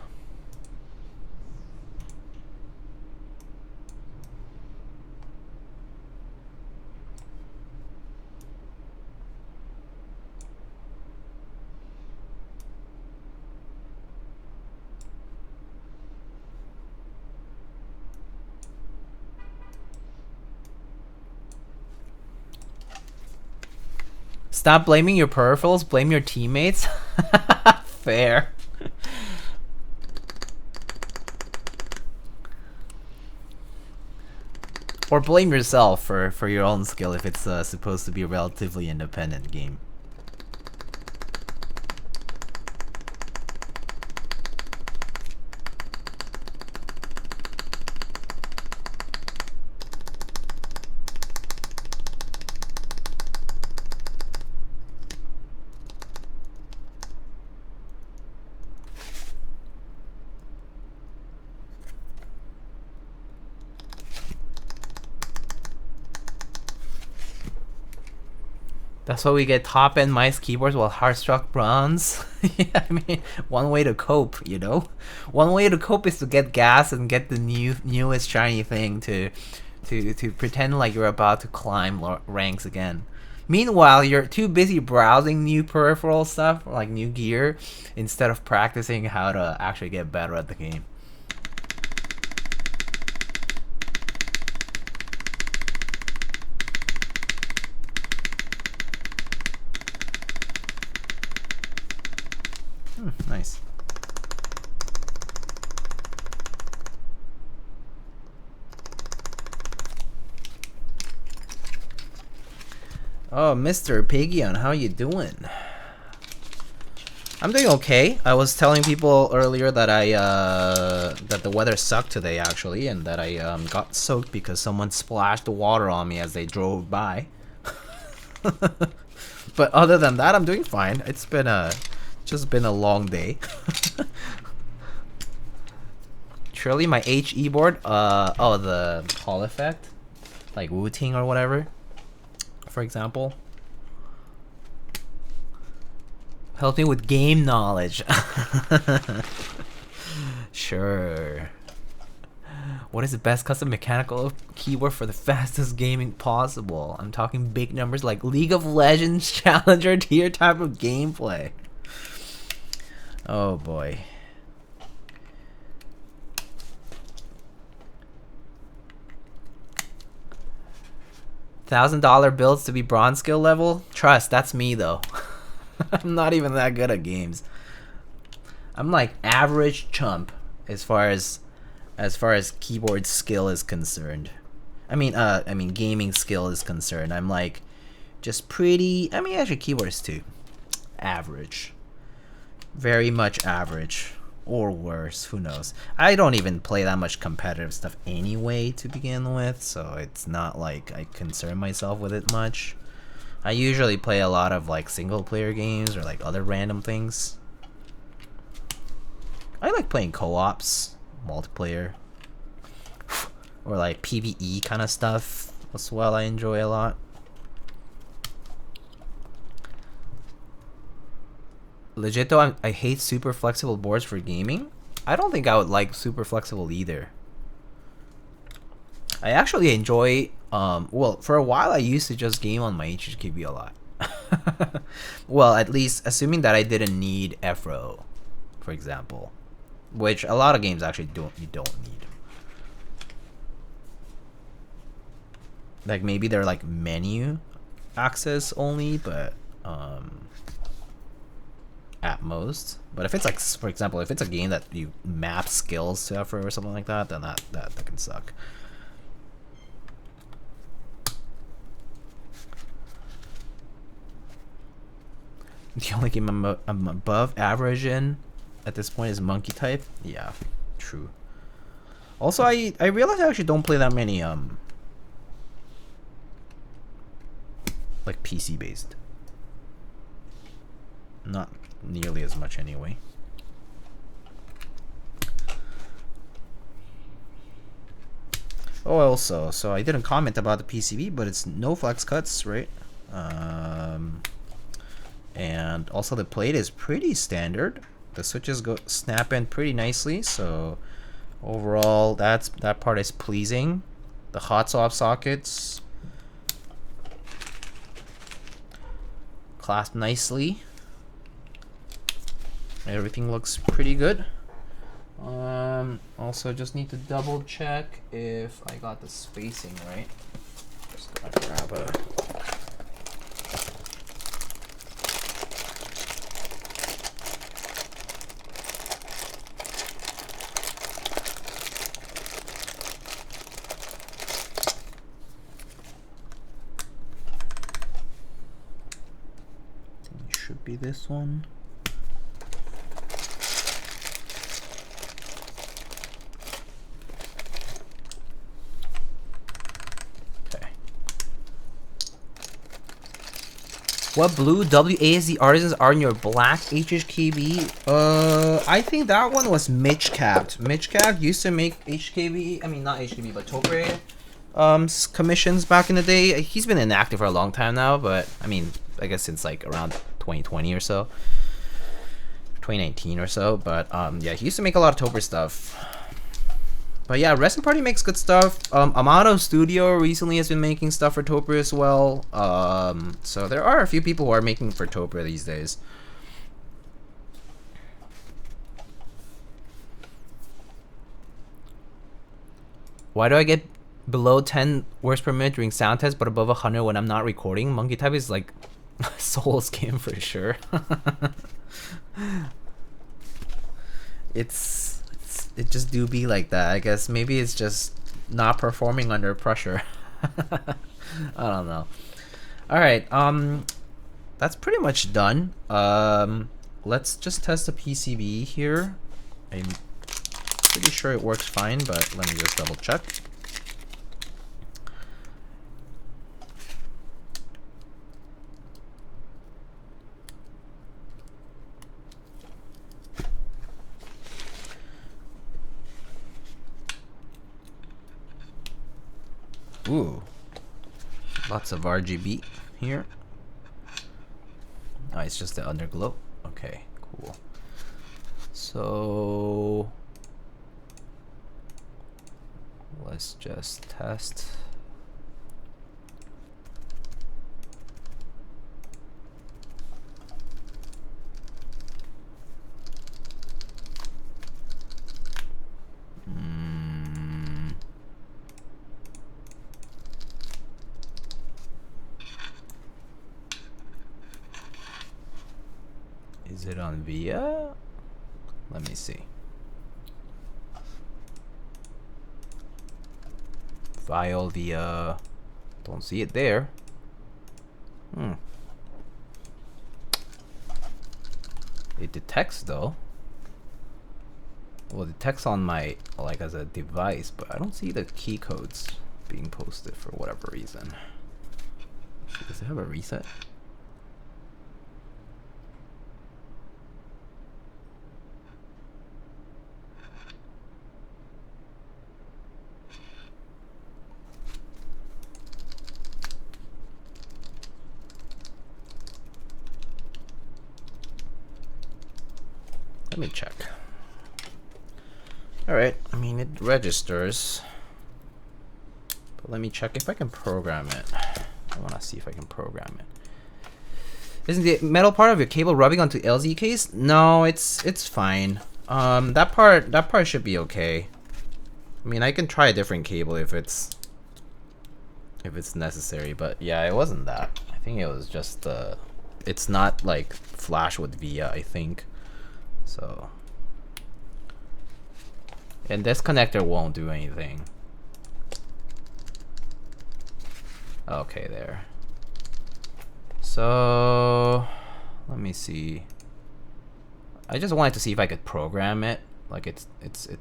Speaker 1: Stop blaming your peripherals, blame your teammates. Fair. Or blame yourself for your own skill if it's supposed to be a relatively independent game. That's why we get top-end mice keyboards while hard-struck bronze. Yeah, I mean, one way to cope, you know? One way to cope is to get gas and get the newest shiny thing to pretend like you're about to climb ranks again. Meanwhile, you're too busy browsing new peripheral stuff, like new gear, instead of practicing how to actually get better at the game. Nice. Oh, Mr. Piggion, how you doing? I'm doing okay. I was telling people earlier that that the weather sucked today actually, and that I got soaked because someone splashed the water on me as they drove by. But other than that, I'm doing fine. It's been just been a long day. Surely my HE board, oh, the Hall effect, like Wu-Ting or whatever, for example. Help me with game knowledge. Sure. What is the best custom mechanical keyboard for the fastest gaming possible? I'm talking big numbers like League of Legends Challenger tier type of gameplay. Oh boy. $1,000 builds to be bronze skill level? Trust, that's me though. I'm not even that good at games. I'm like average chump as far as keyboard skill is concerned. I mean gaming skill is concerned. I'm like just pretty, I mean actually keyboards too. Average. Very much average. Or worse, who knows. I don't even play that much competitive stuff anyway to begin with, so it's not like I concern myself with it much. I usually play a lot of like single player games or like other random things. I like playing co-ops, multiplayer, or like PvE kind of stuff as well. I enjoy a lot. Legit though, I hate super flexible boards for gaming. I don't think I would like super flexible either. I actually enjoy, well, for a while I used to just game on my HHKB a lot. Well, at least assuming that I didn't need FRO, for example. Which a lot of games actually you don't need. Like maybe they're like menu access only, but at most. But if it's like, for example, if it's a game that you map skills to FRO or something like that, then that can suck. The only game I'm above average in at this point is monkey type. Yeah, true. Also, I realize I actually don't play that many like PC based. Not nearly as much anyway. Oh, also, so I didn't comment about the PCB, but it's no flex cuts, right? And also the plate is pretty standard. The switches snap in pretty nicely, so overall that part is pleasing. The hot swap sockets clasp nicely. Everything looks pretty good. Also just need to double check if I got the spacing right. Just gotta grab a should be this one. Okay. What blue WASD artisans are in your black HHKB? I think that one was Mitch Capped. Mitch Capped used to make HKB, I mean not HKB, but Topre commissions back in the day. He's been inactive for a long time now, but I mean, I guess since like around 2020 or so, 2019 or so. But yeah, he used to make a lot of Topper stuff. But yeah, Resin Party makes good stuff. Amato Studio recently has been making stuff for Topper as well. So there are a few people who are making for Topper these days. Why do I get below 10 words per minute during sound test, but above 100 when I'm not recording? Monkey type is like Soul's game for sure. it just do be like that. I guess maybe it's just not performing under pressure. I don't know. All right, that's pretty much done. Let's just test the PCB here. I'm pretty sure it works fine, but let me just double check. Ooh, lots of RGB here. Oh, it's just the underglow. Okay, cool. So let's just test. Is it on via? Let me see. File via. Don't see it there. It detects though. Well, it detects on my, like, as a device, but I don't see the key codes being posted for whatever reason. Does it have a reset? Let me check. Alright, I mean, it registers. But let me check if I can program it. I want to see if I can program it. Isn't the metal part of your cable rubbing onto LZ case? No, it's fine. That part should be okay. I mean, I can try a different cable if it's necessary, but yeah, it wasn't that. I think it was just the. It's not like flash with via, I think. So, and this connector won't do anything. Okay, there. So, let me see. I just wanted to see if I could program it. Like it's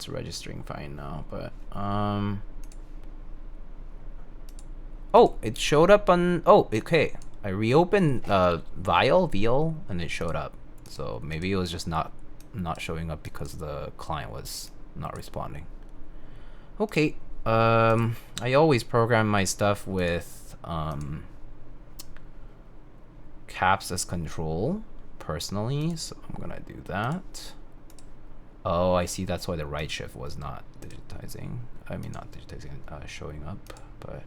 Speaker 1: registering fine now, but oh, it showed up on. Oh, okay. I reopened VL, and it showed up. So maybe it was just not showing up because the client was not responding. Okay, I always program my stuff with caps as control personally, so I'm gonna do that. Oh, I see, that's why the right shift was not digitizing. I mean, not digitizing, showing up, but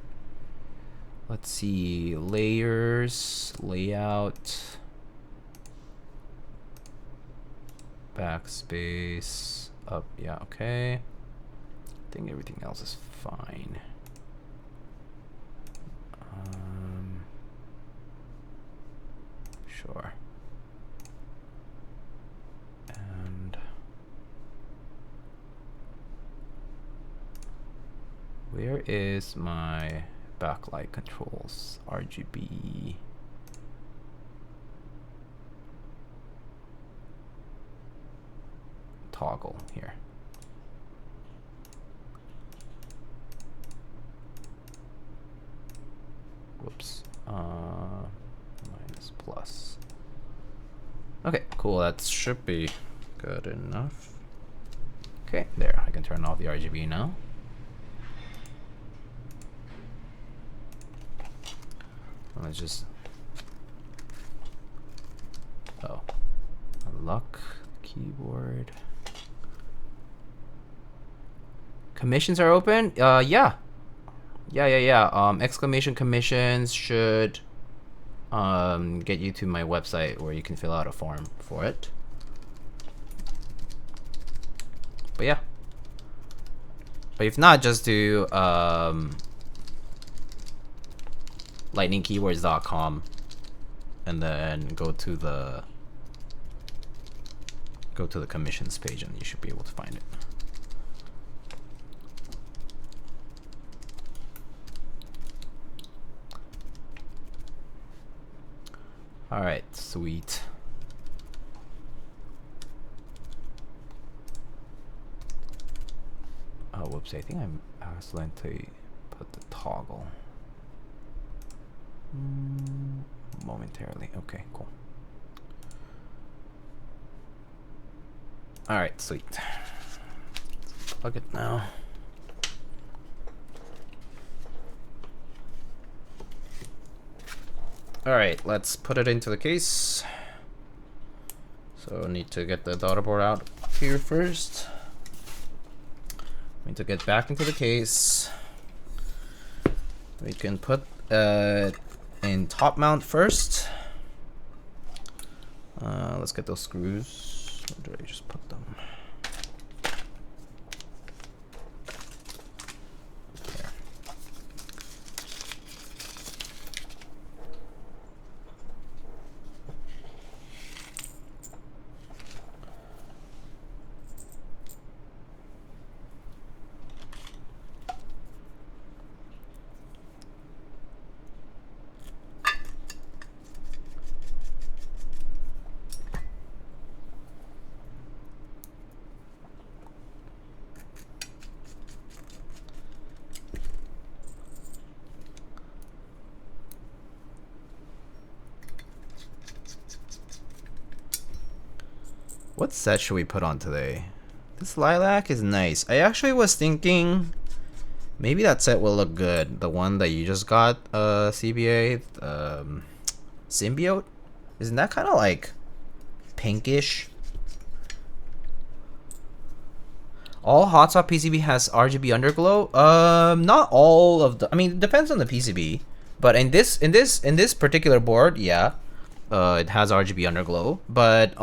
Speaker 1: let's see, layers, layout, backspace, up, yeah, okay. I think everything else is fine. Sure. And where is my backlight controls? RGB. Toggle here. Whoops. Minus plus. Okay, cool. That should be good enough. Okay, there. I can turn off the RGB now. Let's just. Oh. Unlock keyboard. Commissions are open? Yeah. Yeah. Exclamation commissions should get you to my website where you can fill out a form for it. But yeah. But if not, just do lightningkeywords.com and then go to the go to the commissions page and you should be able to find it. All right, sweet. Oh, whoops, I think I accidentally put the toggle. Momentarily. Okay, cool. All right, sweet. Let's plug it now. All right, let's put it into the case. So I need to get the daughter board out here first. Need to get back into the case. We can put in top mount first. Let's get those screws. Where did I just put them? There. What set should we put on today? This lilac is nice. I actually was thinking maybe that set will look good. The one that you just got, CBA, Symbiote. Isn't that kind of like pinkish? All hotspot PCB has RGB underglow. Not all of the. I mean, it depends on the PCB. But in this particular board, yeah, it has RGB underglow. But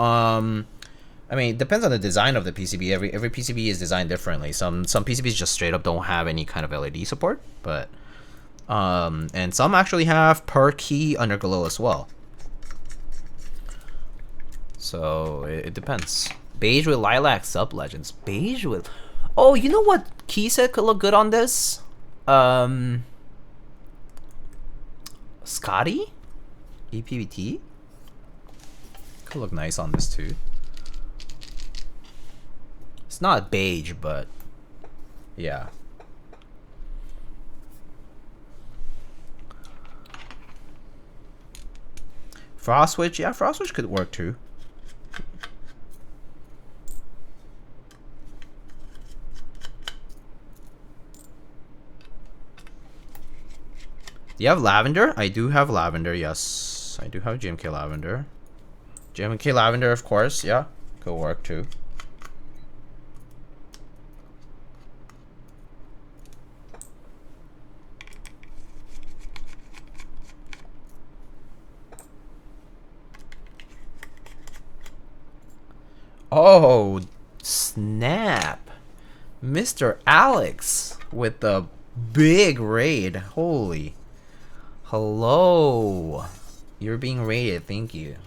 Speaker 1: I mean, it depends on the design of the PCB. Every PCB is designed differently. Some PCBs just straight up don't have any kind of LED support, but and some actually have per key underglow as well. So it depends. Beige with lilac sub legends. Beige with. Oh, you know what key set could look good on this? Scotty, EPVT could look nice on this too. It's not beige, but yeah. Frost switch, yeah, frost switch could work too. Do you have lavender? I do have lavender, yes. I do have GMK lavender. GMK lavender, of course, yeah. Could work too. Oh, snap. Mr. Alex with the big raid. Holy. Hello. You're being raided. Thank you.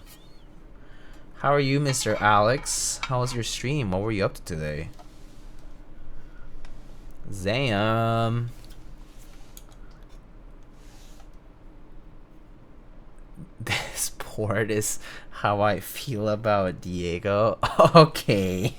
Speaker 1: How are you, Mr. Alex? How was your stream? What were you up to today? Zam. This board is how I feel about Diego. Okay.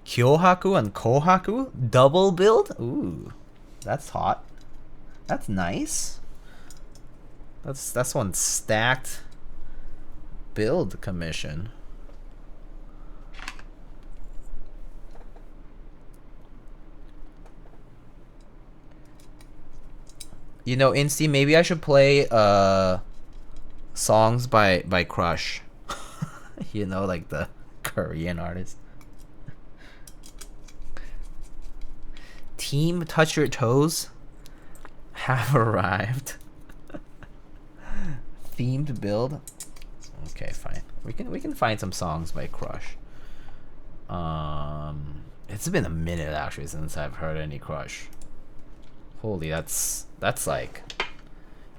Speaker 1: Kyohaku and Kohaku double build? Ooh, that's hot. That's nice. That's one stacked build commission. You know, Insty, maybe I should play songs by Krush. You know, like the Korean artist. Team Touch Your Toes have arrived. Themed build. Okay, fine. We can find some songs by Krush. It's been a minute actually since I've heard any Krush. Holy, that's like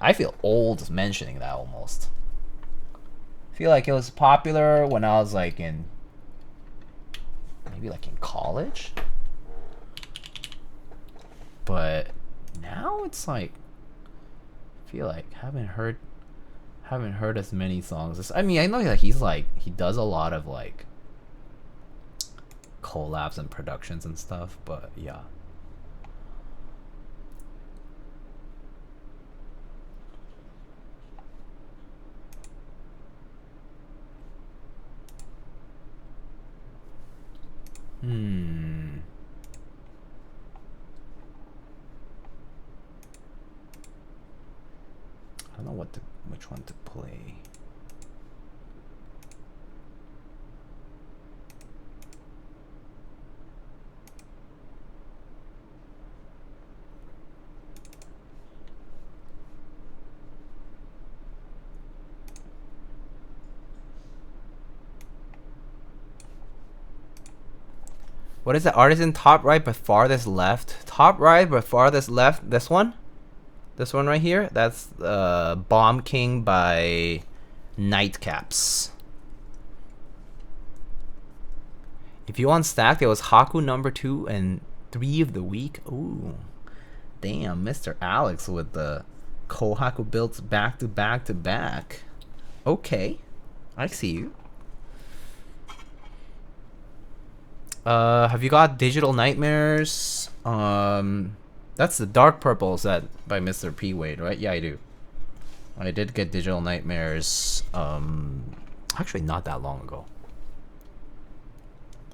Speaker 1: I feel old mentioning that almost. I feel like it was popular when I was like in, maybe like in college. But now it's like, I feel like haven't heard as many songs. I mean, I know that he's like, he does a lot of like collabs and productions and stuff, but yeah. I don't know which one to play. What is the artisan? Top right but farthest left. Top right but farthest left. This one? This one right here? That's Bomb King by Keycaps. If you want stacked, it was Haku number 2 and 3 of the week. Ooh. Damn, Mr. Alex with the Kohaku builds back to back to back. Okay. I see you. Have you got Digital Nightmares? That's the Dark Purple set by Mr. P. Wade, right? Yeah, I do. I did get Digital Nightmares, actually not that long ago.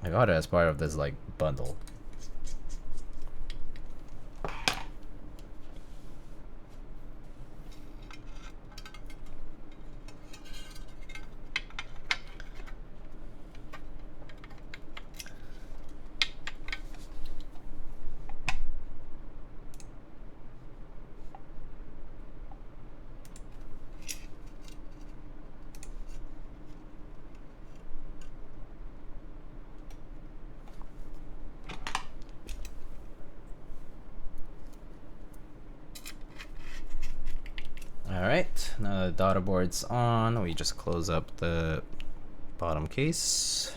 Speaker 1: I got it as part of this, like, bundle. Alright, now the data board's on, we just close up the bottom case.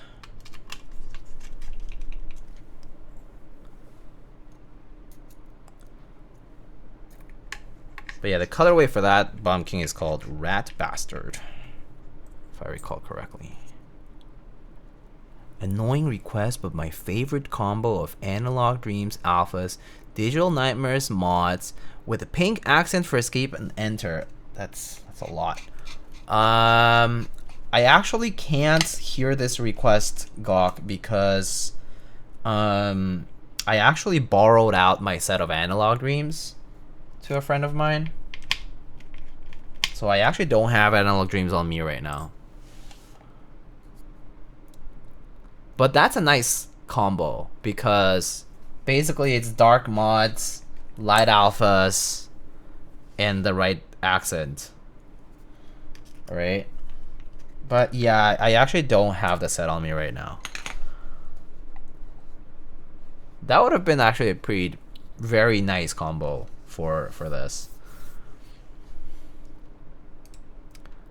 Speaker 1: But yeah, the colorway for that Bomb King is called Rat Bastard, if I recall correctly. Annoying request, but my favorite combo of Analog Dreams Alphas, Digital Nightmares mods, with a pink accent for escape and enter. That's a lot. I actually can't hear this request, Gawk, because I actually borrowed out my set of Analog Dreams to a friend of mine. So I actually don't have Analog Dreams on me right now. But that's a nice combo because basically it's dark mods, light alphas, and the right accent. Alright? But yeah, I actually don't have the set on me right now. That would have been actually a very nice combo for this.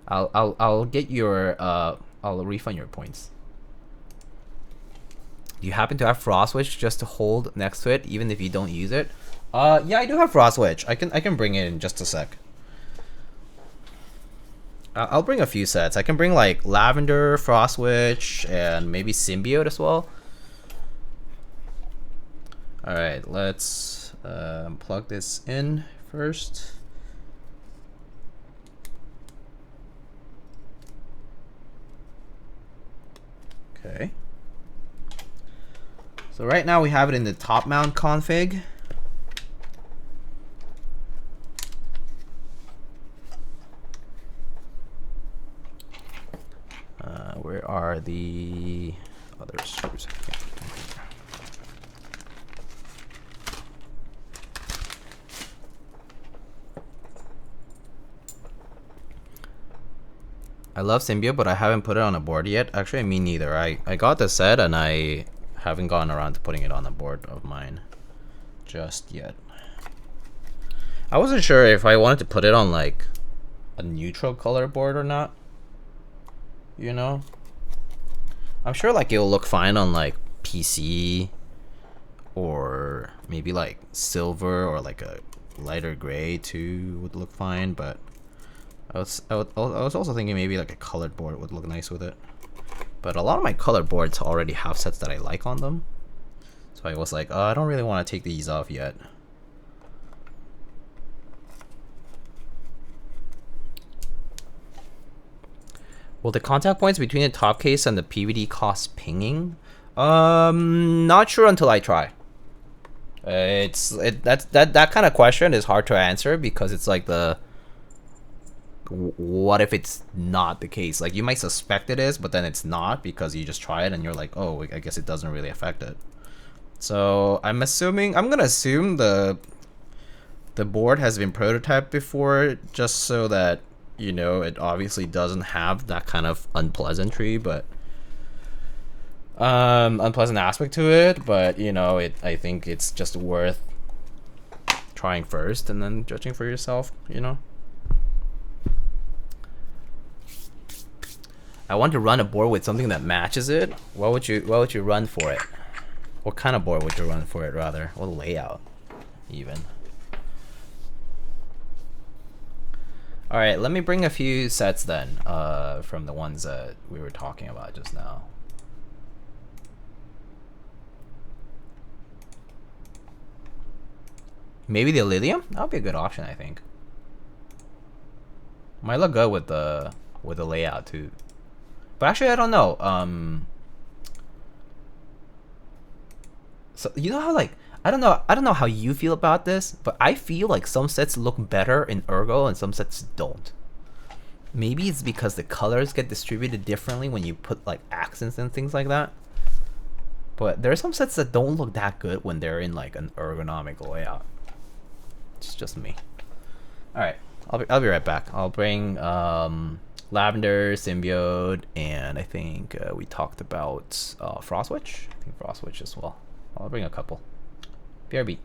Speaker 1: I'll get your I'll refund your points. Do you happen to have Frost Witch just to hold next to it, even if you don't use it? Yeah, I do have Frost Witch. I can bring it in just a sec. I'll bring a few sets. I can bring like Lavender, Frost Witch, and maybe Symbiote as well. All right, let's plug this in first. Okay. So right now we have it in the top mount config. Where are the other screws? I love Symbiote, but I haven't put it on a board yet. Actually, me neither. I got the set and I haven't gone around to putting it on a board of mine just yet. I wasn't sure if I wanted to put it on like a neutral color board or not. You know? I'm sure like it'll look fine on like PC or maybe like silver or like a lighter gray too would look fine, but I was also thinking maybe like a colored board would look nice with it. But a lot of my colored boards already have sets that I like on them. So I was like, oh, I don't really want to take these off yet. Will the contact points between the top case and the PVD cost pinging? Not sure until I try. That kind of question is hard to answer because it's like the what if it's not the case? Like you might suspect it is, but then it's not because you just try it and you're like, oh, I guess it doesn't really affect it. So I'm gonna assume the board has been prototyped before, just so that you know it obviously doesn't have that kind of unpleasantry, but unpleasant aspect to it. But you know, I think it's just worth trying first and then judging for yourself. You know. I want to run a board with something that matches it. What would you run for it? What kind of board would you run for it rather? What layout even? All right, let me bring a few sets then from the ones that we were talking about just now. Maybe the Elysium? That would be a good option, I think. Might look good with the layout too. But actually, I don't know. So you know how like I don't know how you feel about this, but I feel like some sets look better in Ergo and some sets don't. Maybe it's because the colors get distributed differently when you put like accents and things like that. But there are some sets that don't look that good when they're in like an ergonomic layout. It's just me. All right, I'll be right back. I'll bring Lavender, Symbiote, and I think we talked about Frostwitch. I think Frostwitch as well. I'll bring a couple. BRB.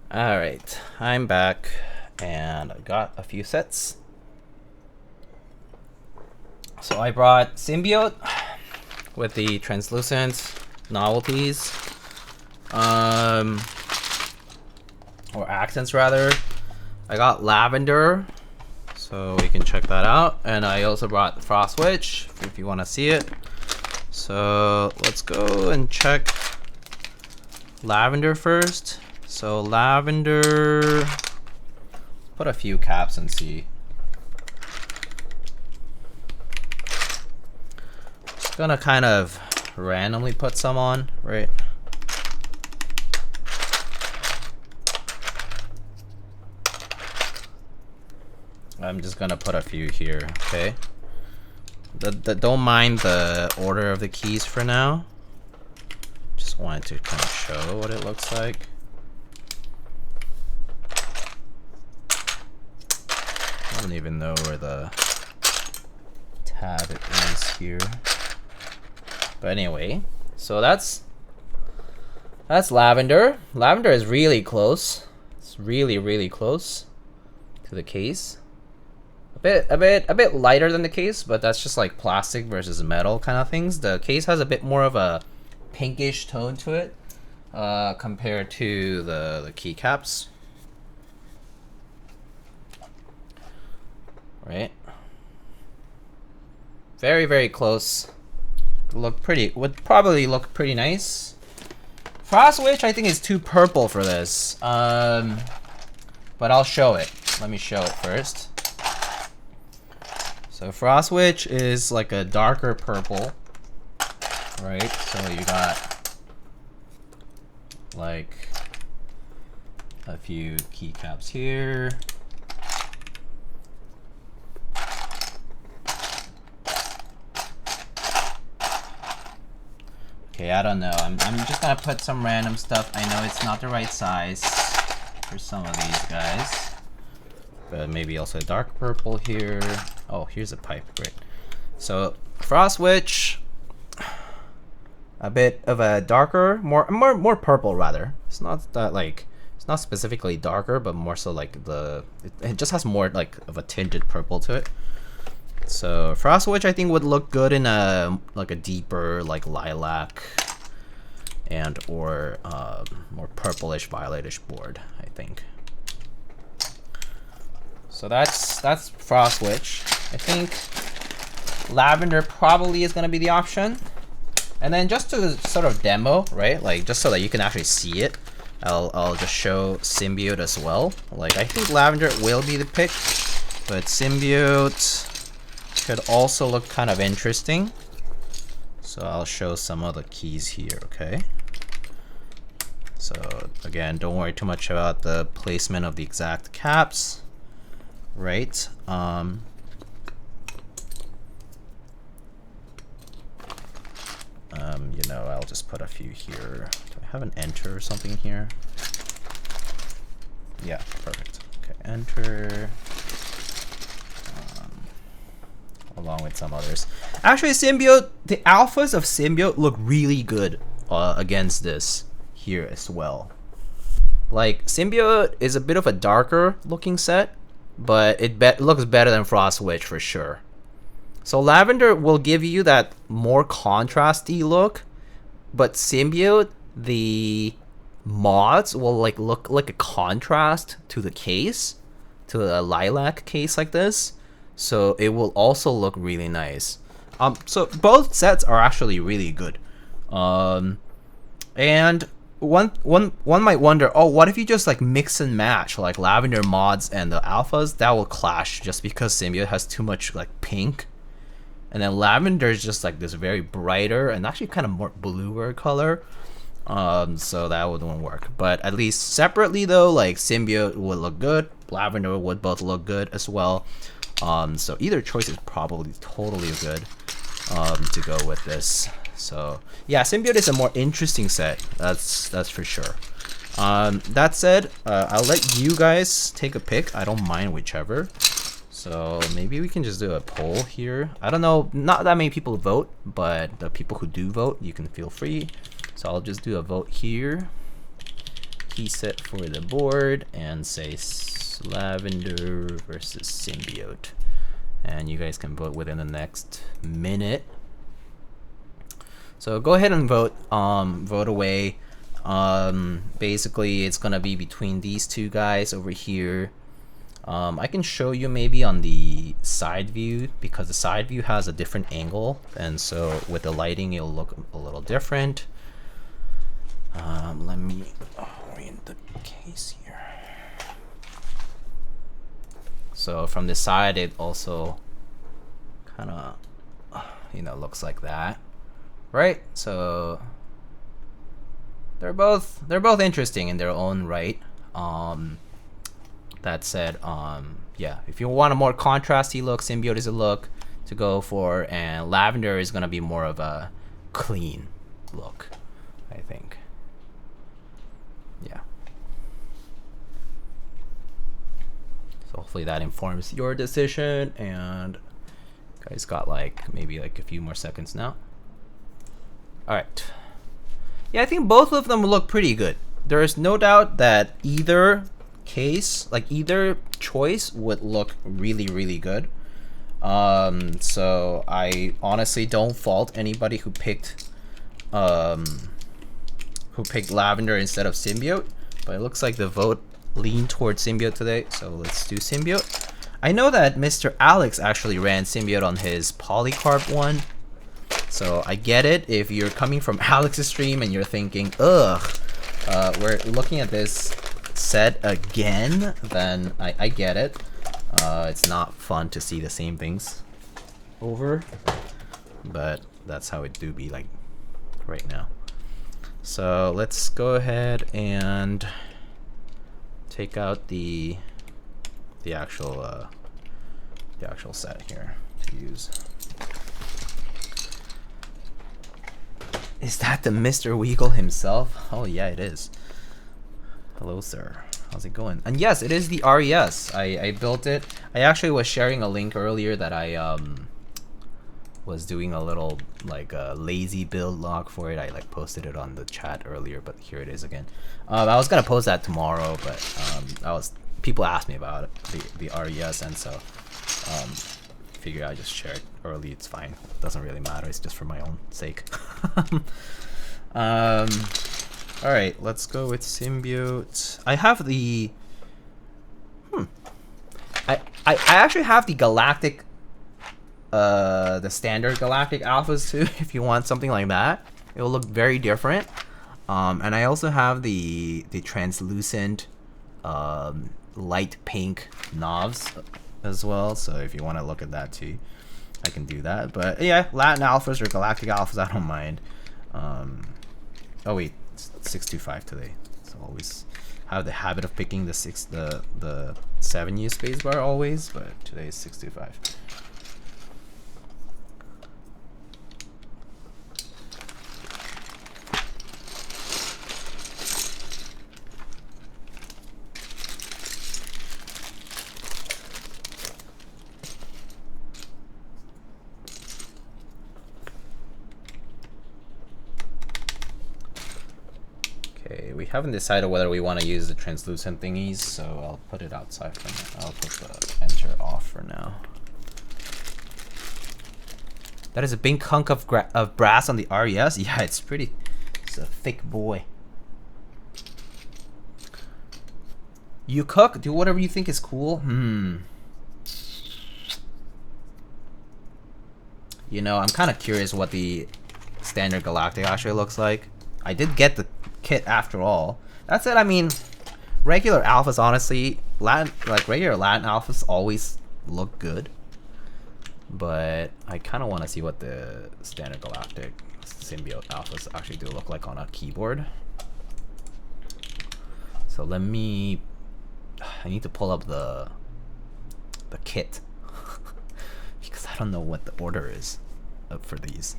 Speaker 1: Alright, I'm back and I got a few sets. So I brought Symbiote with the translucent novelties, or accents rather. I got lavender, so we can check that out. And I also brought Frost Witch if you want to see it. So let's go and check lavender first. So lavender, put a few caps and see. Just gonna kind of randomly put some on, right? I'm just gonna put a few here, okay? Don't mind the order of the keys for now. Just wanted to kind of show what it looks like. I don't even know where the tab is here. But anyway, so that's lavender. Lavender is really close. It's really close to the case. A bit lighter than the case, but that's just like plastic versus metal kind of things. The case has a bit more of a pinkish tone to it compared to the keycaps. Right? Very close. Would probably look pretty nice. Frost Witch I think is too purple for this. But I'll show it. Let me show it first. So Frost Witch is like a darker purple. Right? So you got like a few keycaps here. Okay, I don't know. I'm just gonna put some random stuff. I know it's not the right size for some of these guys, but maybe also a dark purple here. Oh, here's a pipe. Great. So Frost Witch, a bit of a darker, more purple rather. It's not that like it's not specifically darker, but more so like it just has more like of a tinted purple to it. So Frost Witch I think would look good in a like a deeper like lilac and or more purplish violetish board, I think. So that's Frost Witch. I think lavender probably is gonna be the option. And then just to sort of demo, right? Like just so that you can actually see it, I'll just show Symbiote as well. Like I think lavender will be the pick, but Symbiote could also look kind of interesting. So I'll show some of the keys here, okay? So again, don't worry too much about the placement of the exact caps, right? You know, I'll just put a few here. Do I have an enter or something here? Yeah, perfect. Okay, enter. Along with some others. Actually, Symbiote, the alphas of Symbiote look really good against this here as well. Like, Symbiote is a bit of a darker looking set, but it looks better than Frost Witch for sure. So lavender will give you that more contrasty look, but Symbiote, the mods will like look like a contrast to the case, to a lilac case like this. So it will also look really nice. So both sets are actually really good. And one might wonder, oh, what if you just like mix and match like lavender mods and the alphas? That will clash just because Symbiote has too much like pink, and then lavender is just like this very brighter and actually kind of more bluer color. So that wouldn't work. But at least separately though, like Symbiote would look good, lavender would both look good as well. So either choice is probably totally good to go with this. So yeah, Symbiote is a more interesting set. That's for sure. That said, I'll let you guys take a pick. I don't mind whichever. So maybe we can just do a poll here. I don't know, not that many people vote, but the people who do vote, you can feel free. So I'll just do a vote here. preset for the board and say Lavender versus Symbiote. And you guys can vote within the next minute. So go ahead and vote. Vote away. Basically, it's gonna be between these two guys over here. I can show you maybe on the side view, because the side view has a different angle, and so with the lighting it'll look a little different. Let me orient the case here. So from the side it also kind of, you know, looks like that, right? So they're both interesting in their own right. That said, yeah, if you want a more contrasty look, Symbiote is a look to go for, and Lavender is gonna be more of a clean look, I think. Yeah. So hopefully that informs your decision, and you guys got like maybe like a few more seconds now. All right. Yeah, I think both of them look pretty good. There is no doubt that either case, like either choice, would look really, really good. So I honestly don't fault anybody who picked Lavender instead of Symbiote, but it looks like the vote leaned towards Symbiote today, so let's do Symbiote. I know that Mr. Alex actually ran Symbiote on his polycarb one, so I get it if you're coming from Alex's stream and you're thinking, ugh, we're looking at this set again, then I get it. It's not fun to see the same things over, but that's how it do be like right now. So let's go ahead and take out the actual set here to use. Is that the Mr. Weagle himself? Oh yeah, it is. Hello, sir. How's it going? And yes, it is the RES. I built it. I actually was sharing a link earlier that I was doing a little like lazy build log for it. I like posted it on the chat earlier, but here it is again. I was gonna post that tomorrow, but people asked me about it, the RES, and so figure I just share it early. It's fine. It doesn't really matter. It's just for my own sake. All right, let's go with Symbiote. I have the I actually have the galactic the standard galactic alphas too. If you want something like that, it will look very different. And I also have the translucent light pink knobs as well, so if you want to look at that too, I can do that. But yeah, Latin alphas or galactic alphas, I don't mind. Oh wait, it's 625 today, so always have the habit of picking the 7U spacebar always, but today is 625. We haven't decided whether we want to use the translucent thingies, so I'll put it outside for now. I'll put the enter off for now. That is a big hunk of brass on the RES. Yeah, it's pretty. It's a thick boy. You cook, do whatever you think is cool. You know, I'm kind of curious what the standard galactic actually looks like. I did get the kit after all. That said, I mean, regular alphas, honestly, regular Latin alphas always look good, but I kind of want to see what the standard galactic Symbiote alphas actually do look like on a keyboard. So let me, I need to pull up the kit because I don't know what the order is for these.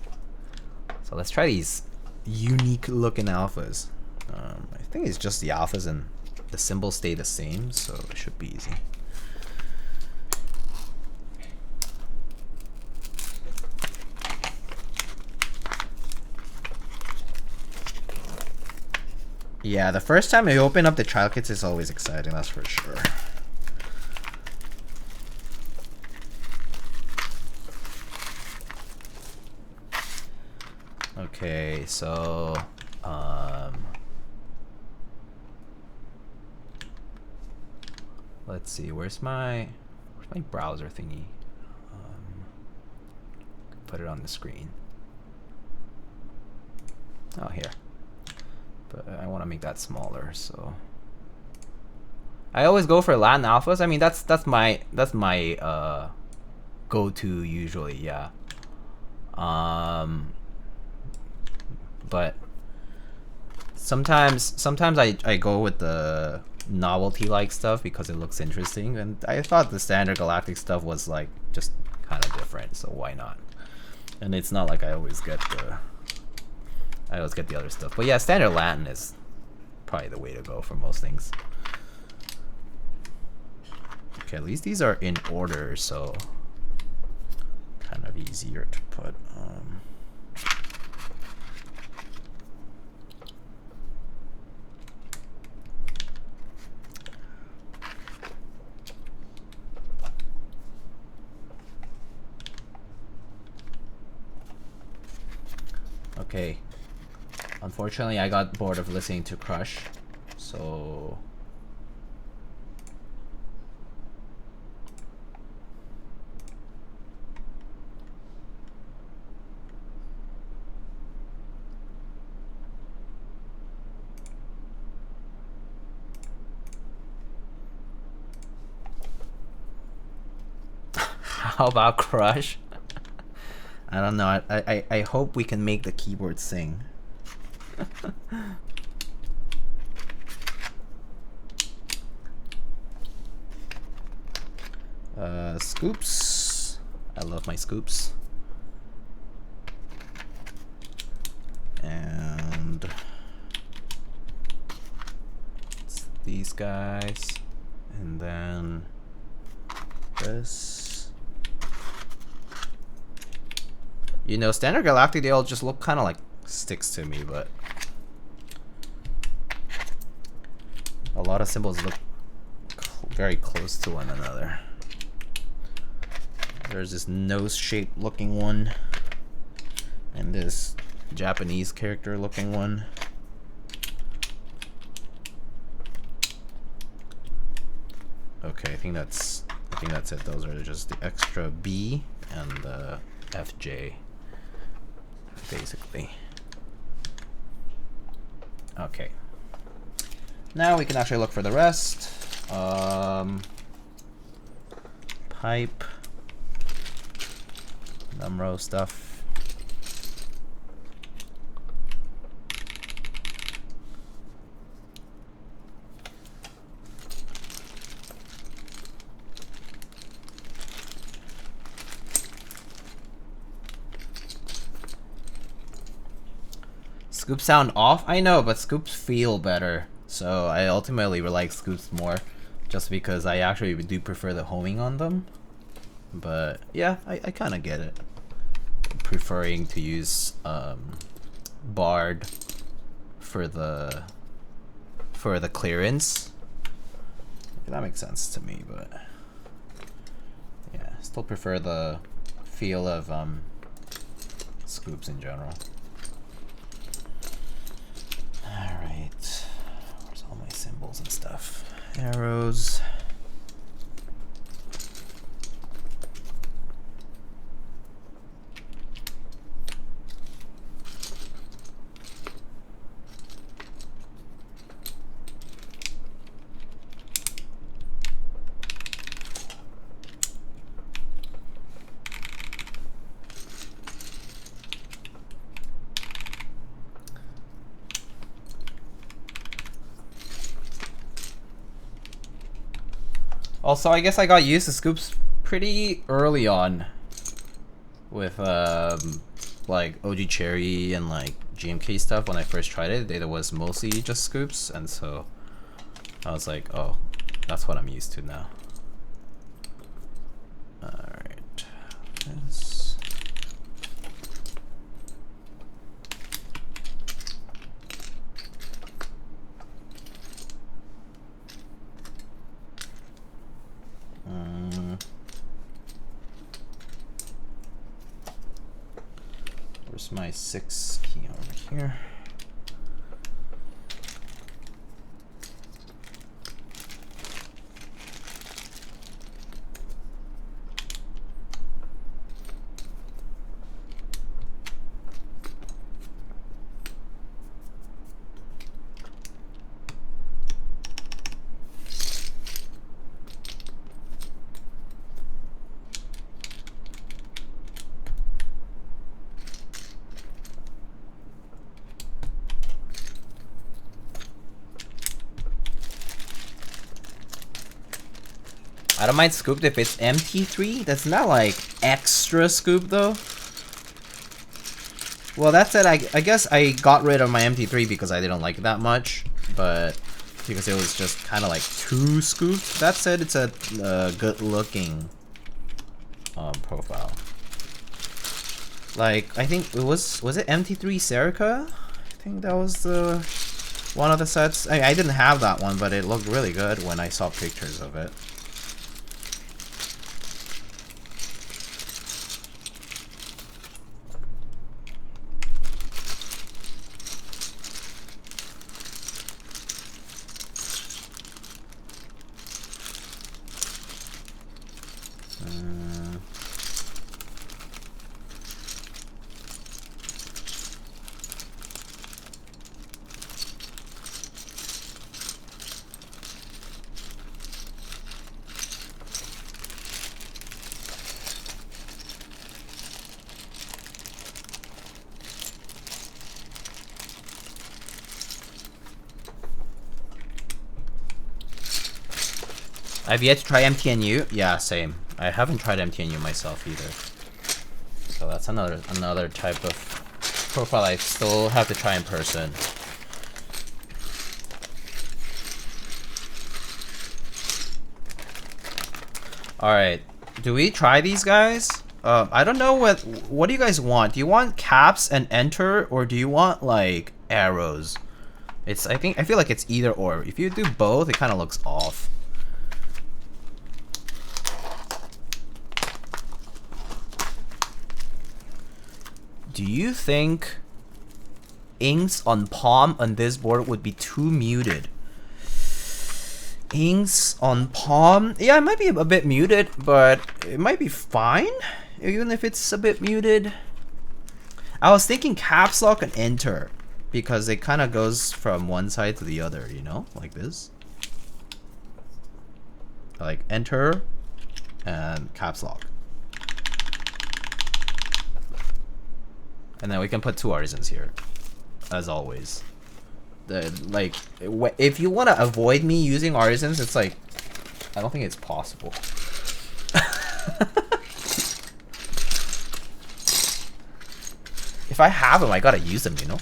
Speaker 1: So let's try these unique looking alphas. I think it's just the alphas and the symbols stay the same, so it should be easy. Yeah, the first time you open up the trial kits is always exciting, that's for sure. Okay, so let's see, where's my browser thingy? Put it on the screen. Oh, here. But I want to make that smaller, so I always go for Latin alphas. I mean, that's my go-to usually, yeah. But sometimes I go with the novelty-like stuff because it looks interesting, and I thought the standard galactic stuff was like just kind of different, so why not? And it's not like I always get the other stuff. But yeah, standard Latin is probably the way to go for most things. Okay, at least these are in order, so kind of easier to put. Okay. Unfortunately, I got bored of listening to Krush, so how about Krush? I don't know. I hope we can make the keyboard sing. Scoops. I love my scoops. And it's these guys. And then this. You know, standard galactic, they all just look kind of like sticks to me, but a lot of symbols look very close to one another. There's this nose-shaped looking one, and this Japanese character looking one. Okay, I think that's it. Those are just the extra B and the FJ, basically. Okay. Now we can actually look for the rest. Pipe. Nuxros stuff. Scoops sound off? I know, but scoops feel better. So I ultimately like scoops more, just because I actually do prefer the homing on them. But yeah, I kind of get it. Preferring to use barred for the clearance. That makes sense to me, but yeah, still prefer the feel of scoops in general. Alright, where's all my symbols and stuff? Arrows. Also, I guess I got used to scoops pretty early on with like OG Cherry and like GMK stuff. When I first tried it, it was mostly just scoops, and so I was like, oh, that's what I'm used to now. Alright. This. Where's my 6 key over here? I don't mind scooped if it's MT3. That's not like extra scoop though. Well, that said, I guess I got rid of my MT3 because I didn't like it that much, but because it was just kind of like too scooped. That said, it's a good looking profile. Like, I think it was it MT3 Serica? I think that was the one of the sets. I didn't have that one, but it looked really good when I saw pictures of it. I've yet to try MTNU. Yeah, same. I haven't tried MTNU myself either. So that's another type of profile I still have to try in person. All right, do we try these guys? I don't know what do you guys want? Do you want caps and enter, or do you want like arrows? I feel like it's either or. If you do both, it kind of looks off. Do you think inks on palm on this board would be too muted? Inks on palm? Yeah, it might be a bit muted, but it might be fine, even if it's a bit muted. I was thinking caps lock and enter, because it kind of goes from one side to the other, you know? Like this. Like enter and caps lock. And then we can put 2 artisans here, as always. Like, if you want to avoid me using artisans, it's like, I don't think it's possible. If I have them, I gotta use them, you know?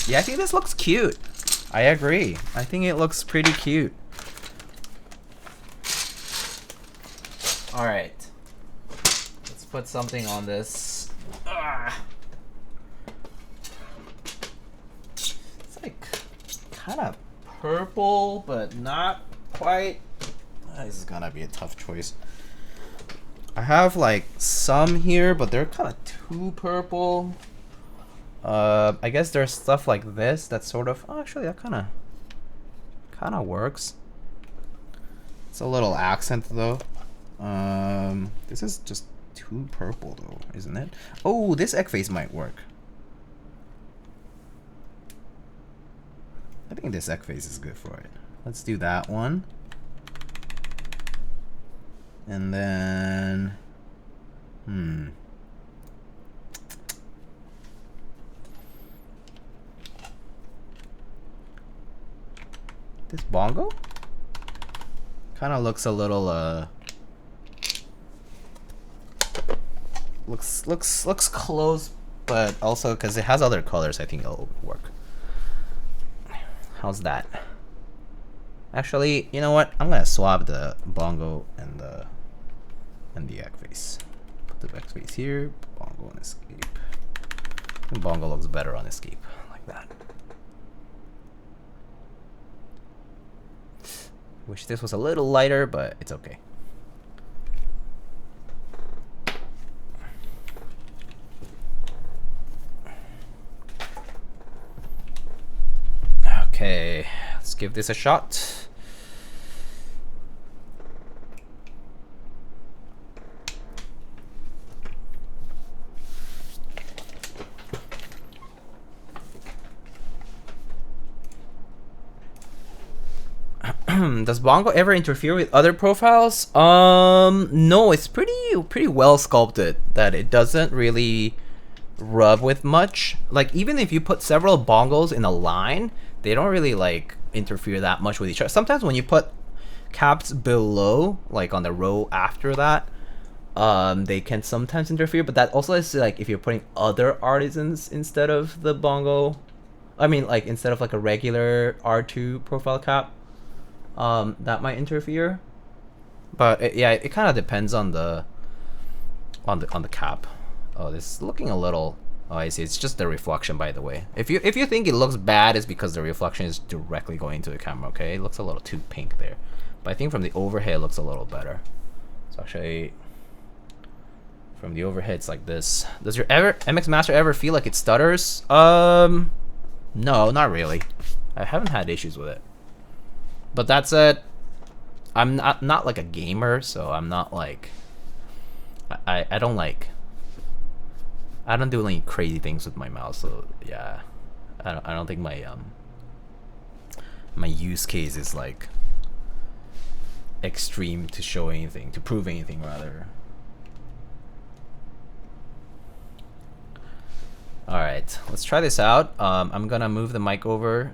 Speaker 1: Yeah, I think this looks cute. I agree. I think it looks pretty cute. Alright. Let's put something on this. It's like kind of purple, but not quite. This is gonna be a tough choice. I have like some here, but they're kind of too purple. I guess there's stuff like this that's sort of, oh, actually that kind of works. It's a little accent though. This is just too purple though, isn't it? Oh, this egg face might work. I think this egg face is good for it. Let's do that one. And then, this bongo kind of looks a little looks close, but also because it has other colors, I think it'll work. How's that? Actually, you know what? I'm gonna swap the bongo and the egg face. Put the egg face here, bongo and escape. I think bongo looks better on escape, like that. Wish this was a little lighter, but it's okay. let's give this a shot. Does Bongo ever interfere with other profiles? No, it's pretty well sculpted that it doesn't really rub with much. Like, even if you put several bongos in a line, they don't really like interfere that much with each other. Sometimes when you put caps below, like on the row after that, they can sometimes interfere, but that also is like if you're putting other artisans instead of the bongo, I mean like instead of like a regular R2 profile cap, that might interfere. But yeah, it kind of depends on the cap. Oh, this is looking a little. Oh, I see. It's just the reflection, by the way. If you think it looks bad, it's because the reflection is directly going into the camera. Okay, it looks a little too pink there, but I think from the overhead it looks a little better. So actually, from the overhead, it's like this. Does your MX Master ever feel like it stutters? No, not really. I haven't had issues with it. But that said, I'm not like a gamer, so I'm not like I don't do any crazy things with my mouse. So yeah, I don't think my my use case is like extreme to show anything, to prove anything rather. All right, let's try this out. I'm gonna move the mic over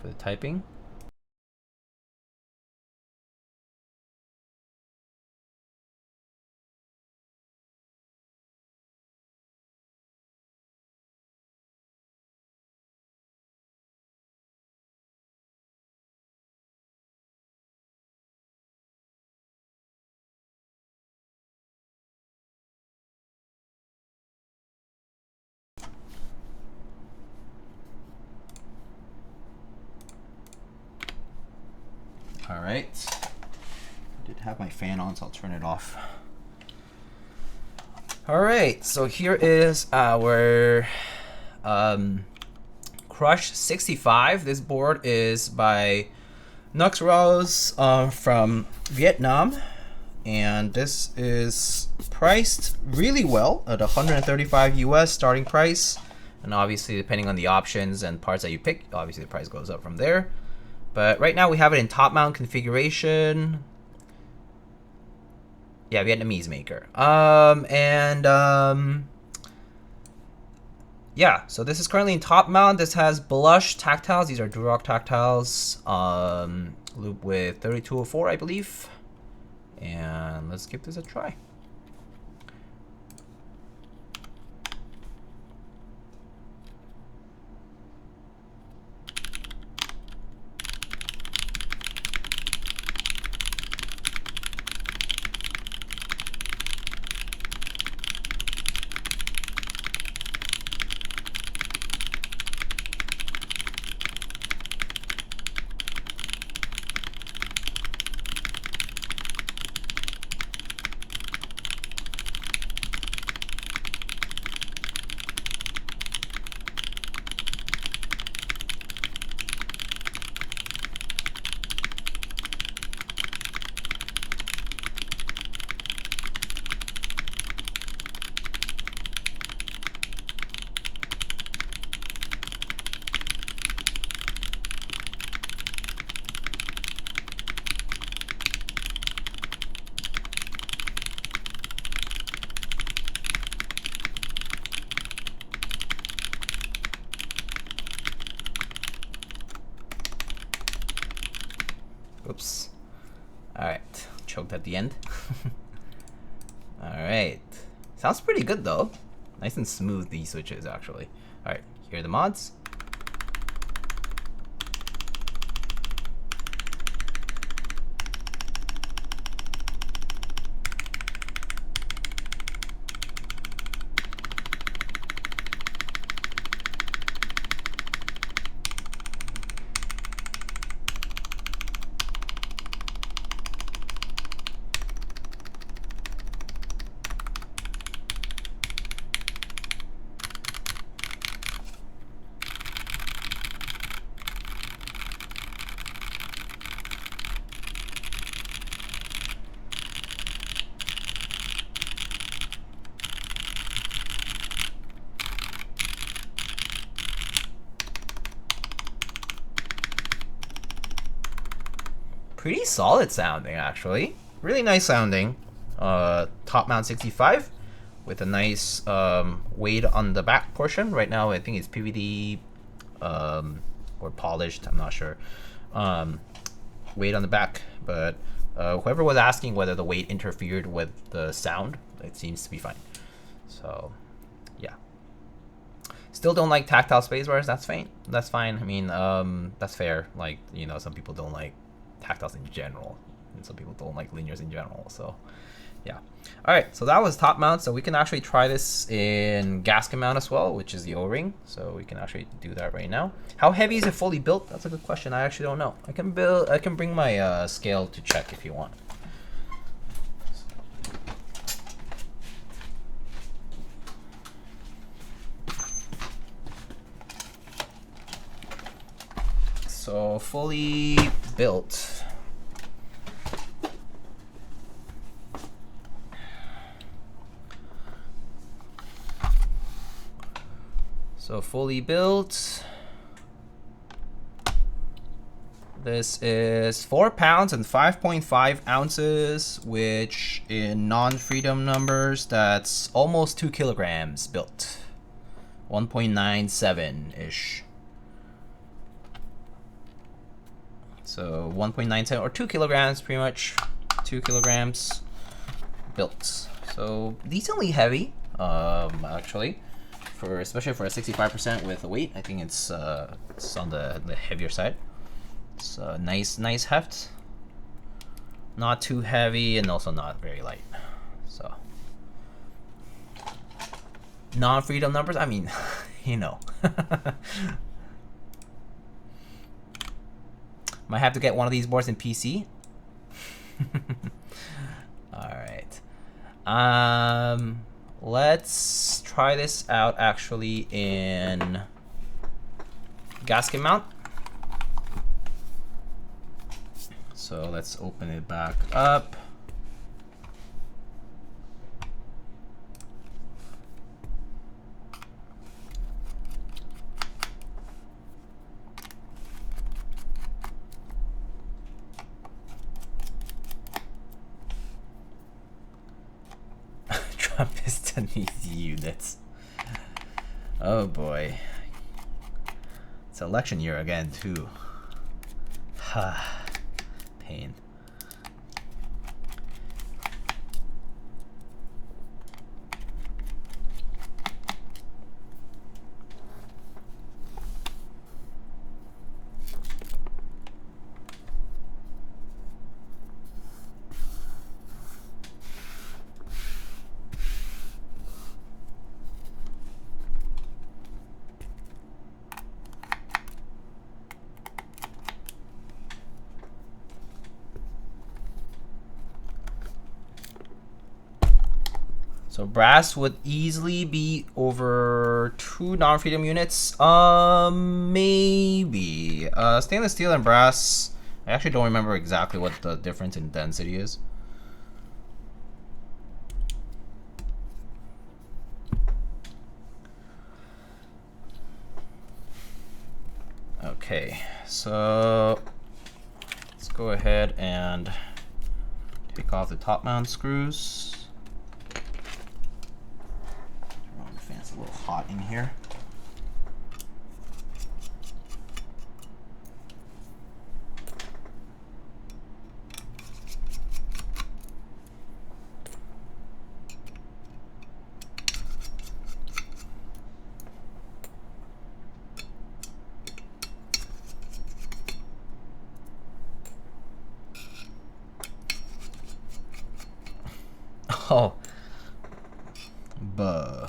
Speaker 1: for the typing. All right, I did have my fan on, so I'll turn it off. All right, so here is our Krush65. This board is by Nuxros from Vietnam, and this is priced really well at 135 US starting price, and obviously depending on the options and parts that you pick, obviously the price goes up from there. But right now we have it in top mount configuration. Yeah, Vietnamese maker. Yeah, so this is currently in top mount. This has blush tactiles. These are Durock tactiles. Lube with 3204, I believe. And let's give this a try. Oops. Alright, choked at the end. Alright. Sounds pretty good though. Nice and smooth, these switches actually. Alright, here are the mods. pretty solid sounding actually. Really nice sounding. Top mount 65 with a nice weight on the back portion. Right now I think it's PVD or polished, I'm not sure. Weight on the back, but whoever was asking whether the weight interfered with the sound, it seems to be fine. So yeah. Still don't like tactile space bars. That's fine. That's fine. I mean, that's fair. Like, you know, some people don't like tactiles in general, and some people don't like linears in general. So, yeah. All right. So that was top mount. So we can actually try this in gasket mount as well, which is the O-ring. So we can actually do that right now. How heavy is it fully built? That's a good question. I actually don't know. I can bring my scale to check if you want. So fully built. So fully built. This is 4 pounds and 5.5 ounces, which in non-freedom numbers, that's almost 2 kilograms built. 1.97-ish. So 1.97 or 2 kilograms, pretty much 2 kilograms built. So decently heavy, actually, especially for a 65% with a weight. I think it's on the heavier side. It's a nice heft. Not too heavy and also not very light. So non-freedom numbers. I mean, you know. Might have to get one of these boards in PC. Alright. Let's try this out actually in gasket mount. So let's open it back up. Piston easy units. Oh boy. It's election year again too. Pain. So brass would easily be over 2 non-freedom units. Maybe. Stainless steel and brass, I actually don't remember exactly what the difference in density is. Okay, so let's go ahead and take off the top mount screws. It's a little hot in here. Oh, buh.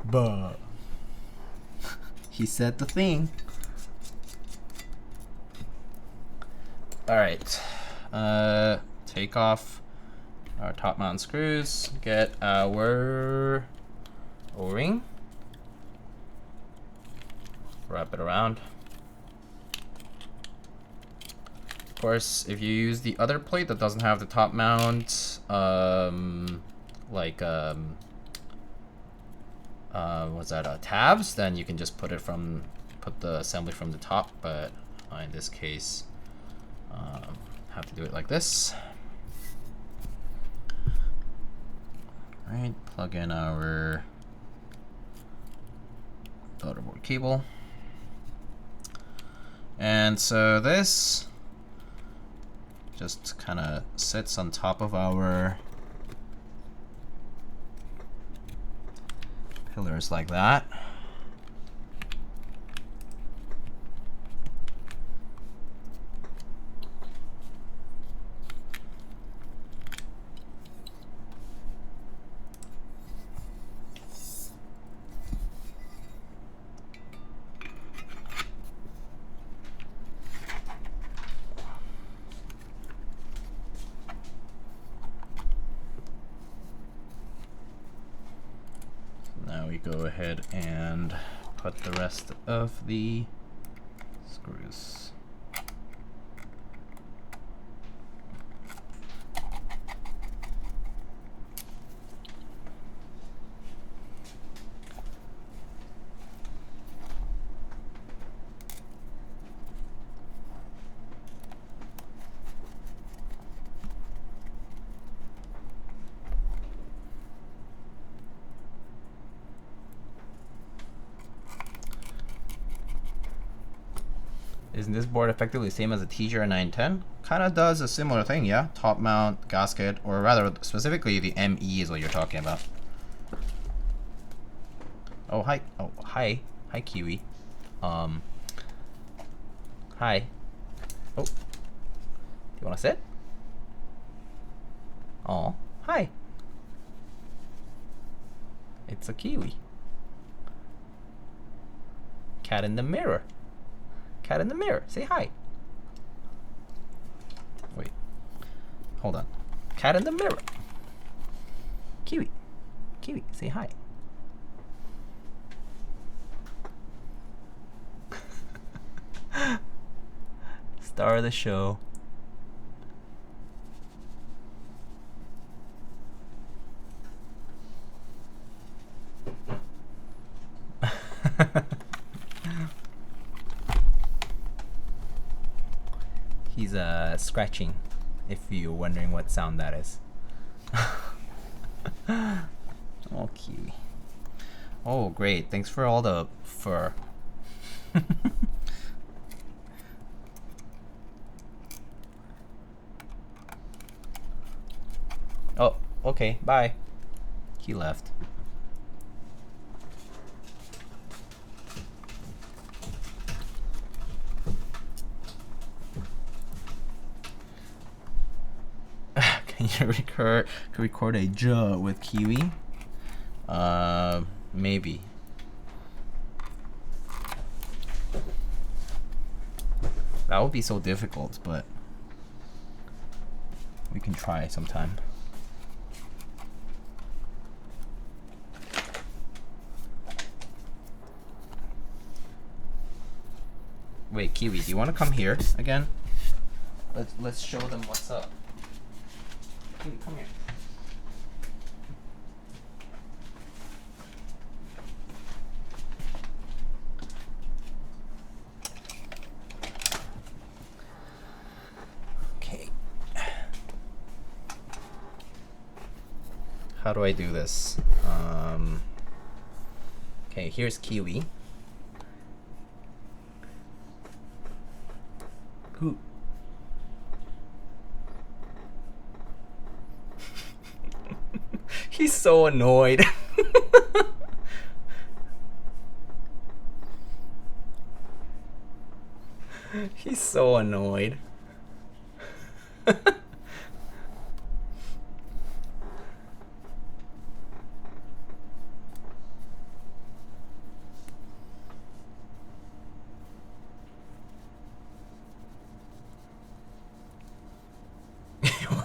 Speaker 1: But he said the thing. All right, take off our top mount screws, get our O-ring, wrap it around. Of course, if you use the other plate that doesn't have the top mount like what's that, tabs, then you can just put the assembly from the top, but in this case have to do it like this. Right, plug in our daughterboard cable. And so this just kind of sits on top of our pillars like that. Now we go ahead and put the rest of the screws. Isn't this board effectively the same as a TGR910? Kind of does a similar thing, yeah. Top mount, gasket, or rather specifically the ME is what you're talking about. Oh, hi. Oh, hi. Hi, Kiwi. Hi. Oh. Do you want to sit? Oh, hi. It's a Kiwi. Cat in the mirror. Cat in the mirror. Say hi. Wait. Hold on. Cat in the mirror. Kiwi. Kiwi, say hi. Star of the show. He's scratching, if you're wondering what sound that is. Oh, Kiwi. Oh, great. Thanks for all the fur. Oh, okay. Bye. He left. Can you record a J with Kiwi? Maybe. That would be so difficult, but we can try sometime. Wait, Kiwi, do you want to come here again? Let's show them what's up. Kiwi, come here. Okay. How do I do this? Okay, here's Kiwi. Who? He's so annoyed. He's so annoyed.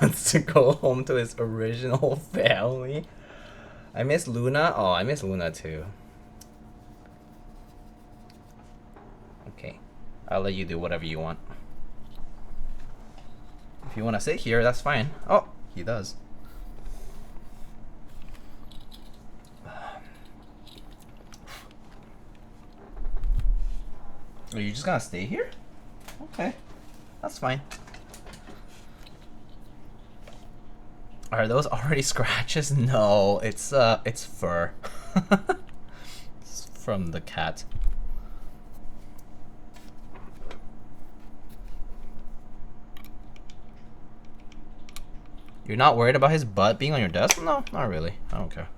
Speaker 1: Wants to go home to his original family. I miss Luna. Oh, I miss Luna too. Okay, I'll let you do whatever you want. If you want to sit here, that's fine. Oh, he does. Are you just gonna stay here? Okay, that's fine. Are those already scratches? No, it's fur. It's from the cat. You're not worried about his butt being on your desk? No, not really. I don't care.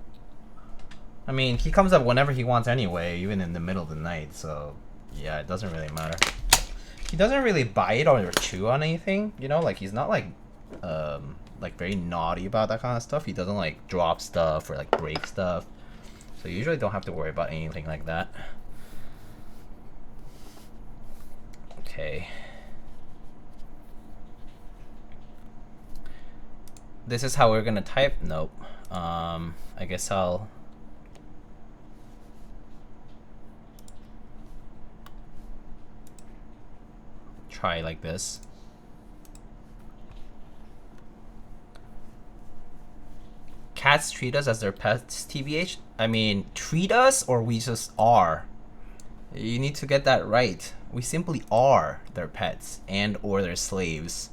Speaker 1: I mean, he comes up whenever he wants anyway, even in the middle of the night, so yeah, it doesn't really matter. He doesn't really bite or chew on anything, you know, like he's not like very naughty about that kind of stuff. He doesn't like drop stuff or like break stuff. So you usually don't have to worry about anything like that. Okay. This is how we're gonna type? Nope. I guess I'll try like this. Cats treat us as their pets, TBH? I mean, treat us or we just are? You need to get that right. We simply are their pets and or their slaves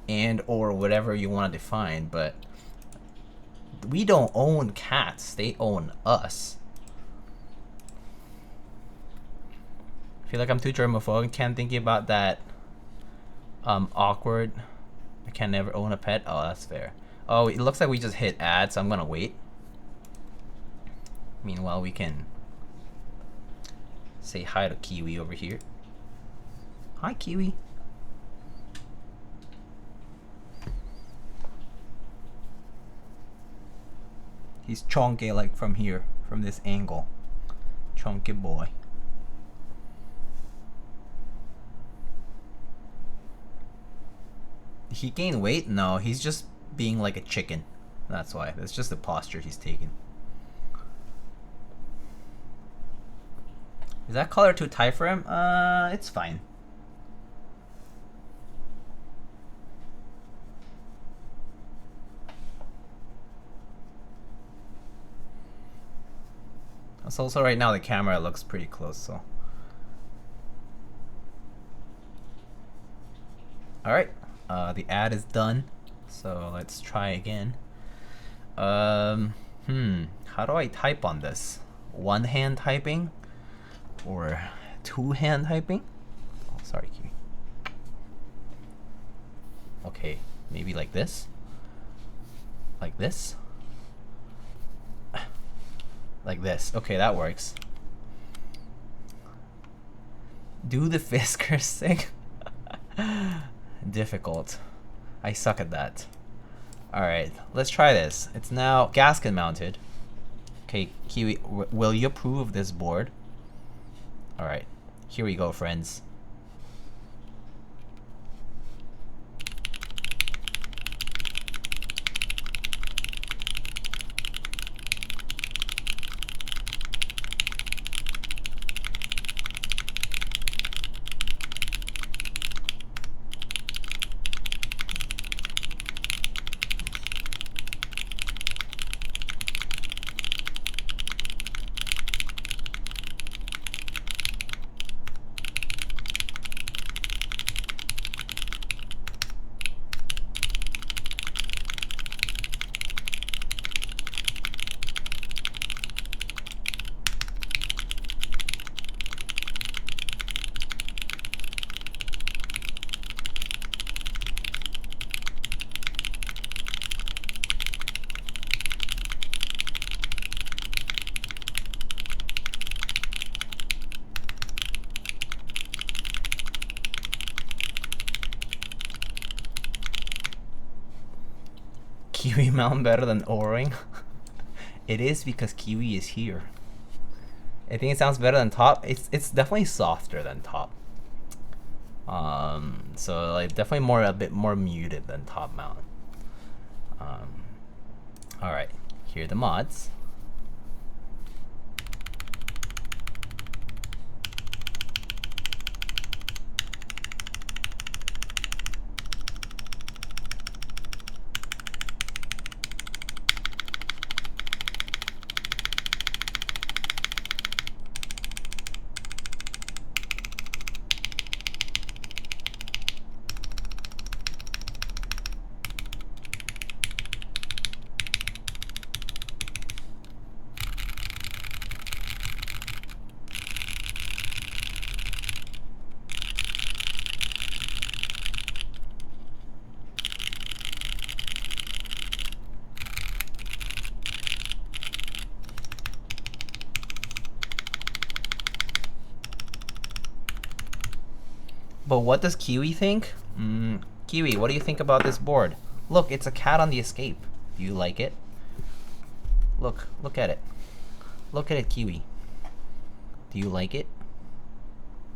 Speaker 1: and or whatever you want to define, but we don't own cats, they own us. I feel like I'm too germaphobe, can't think about that awkward, I can never own a pet. Oh, that's fair. Oh, it looks like we just hit add, so I'm gonna wait. Meanwhile, we can say hi to Kiwi over here. Hi, Kiwi. He's chonky like from here, from this angle. Chunky boy. Did he gain weight? No, he's just being like a chicken. That's why. That's just the posture he's taking. Is that color too tight for him? It's fine. It's also right now the camera looks pretty close, so. Alright, the ad is done. So let's try again. How do I type on this? One hand typing? Or two hand typing? Oh, sorry, Kiwi. Okay, maybe like this? Like this? Like this. Okay, that works. Do the Fiskars thing? Difficult. I suck at that. Alright, let's try this. It's now gasket mounted. Okay, Kiwi, will you approve of this board? Alright, here we go, friends. Kiwi mount better than O-ring? It is because Kiwi is here. I think it sounds better than top. It's definitely softer than top. So like definitely a bit more muted than top mount. All right, here are the mods. But what does Kiwi think? Kiwi, what do you think about this board? Look, it's a cat on the escape. Do you like it? Look at it. Look at it, Kiwi. Do you like it?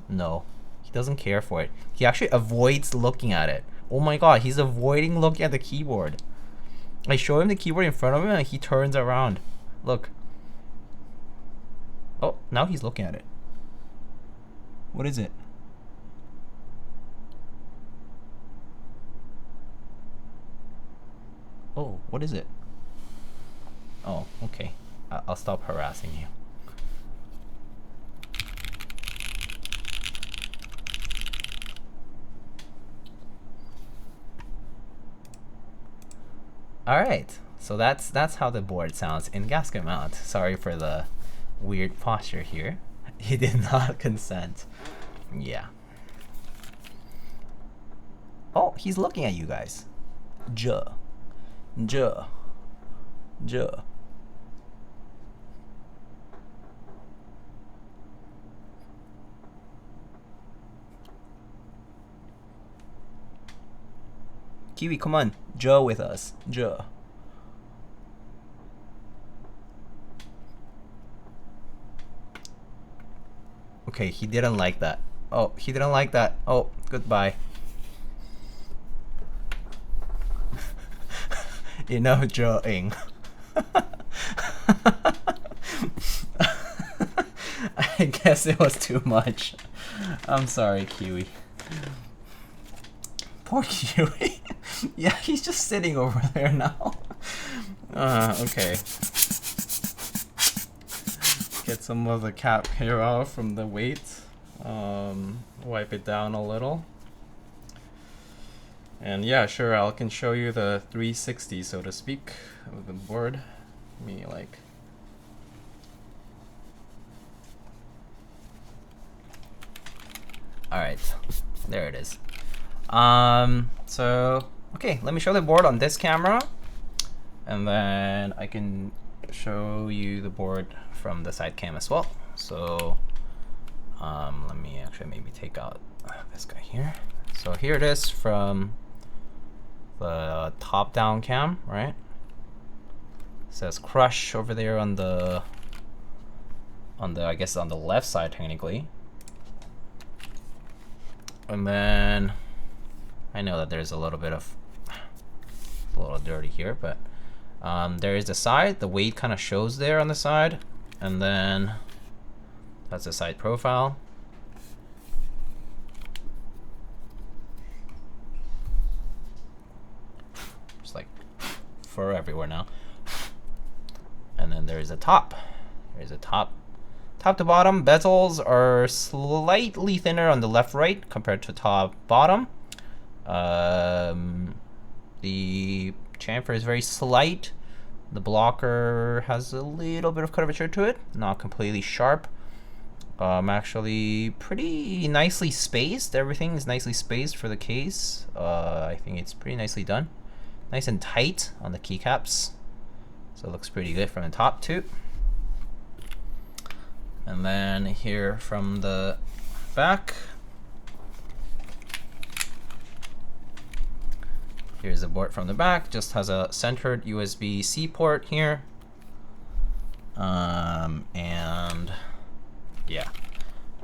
Speaker 1: No. He doesn't care for it. He actually avoids looking at it. Oh my god, he's avoiding looking at the keyboard. I show him the keyboard in front of him and he turns around. Look. Oh, now he's looking at it. What is it? Oh, what is it? Oh, okay. I'll stop harassing you. Alright, so that's how the board sounds in gasket mount. Sorry for the weird posture here. He did not consent. Yeah. Oh, he's looking at you guys. Juh. Kiwi, come on. Joe with us. Joe. Okay, he didn't like that. Oh, he didn't like that. Oh, goodbye. You know, Joe-ing. I guess it was too much. I'm sorry, Kiwi. Poor Kiwi. Yeah, he's just sitting over there now. Okay. Get some of the cap hair off from the weight. Wipe it down a little. And yeah, sure, I can show you the 360, so to speak, of the board. Me like. Alright, there it is. So, okay, let me show the board on this camera, and then I can show you the board from the side cam as well. So, let me actually maybe take out this guy here. So here it is from the top-down cam, right? It says Krush over there on the I guess on the left side technically. And then I know that there's a little dirty here, but there is the side. The weight kind of shows there on the side, and then that's the side profile. Just like fur everywhere now. And then there's a top. There's a top. Top to bottom, bezels are slightly thinner on the left-right compared to top-bottom. The chamfer is very slight. The blocker has a little bit of curvature to it, not completely sharp. Actually pretty nicely spaced. Everything is nicely spaced for the case. I think it's pretty nicely done. Nice and tight on the keycaps. So it looks pretty good from the top too. And then here from the back, here's the board from the back. Just has a centered USB-C port here. And yeah.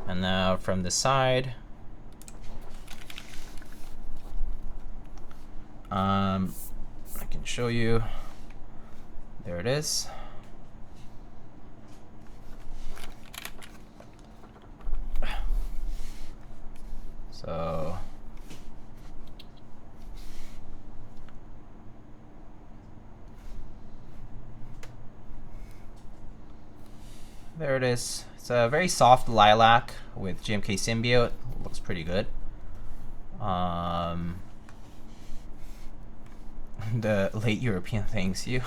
Speaker 1: And now from the side, I can show you. There it is. So there it is. It's a very soft lilac with GMK Symbiote. Looks pretty good. The late European thanks you.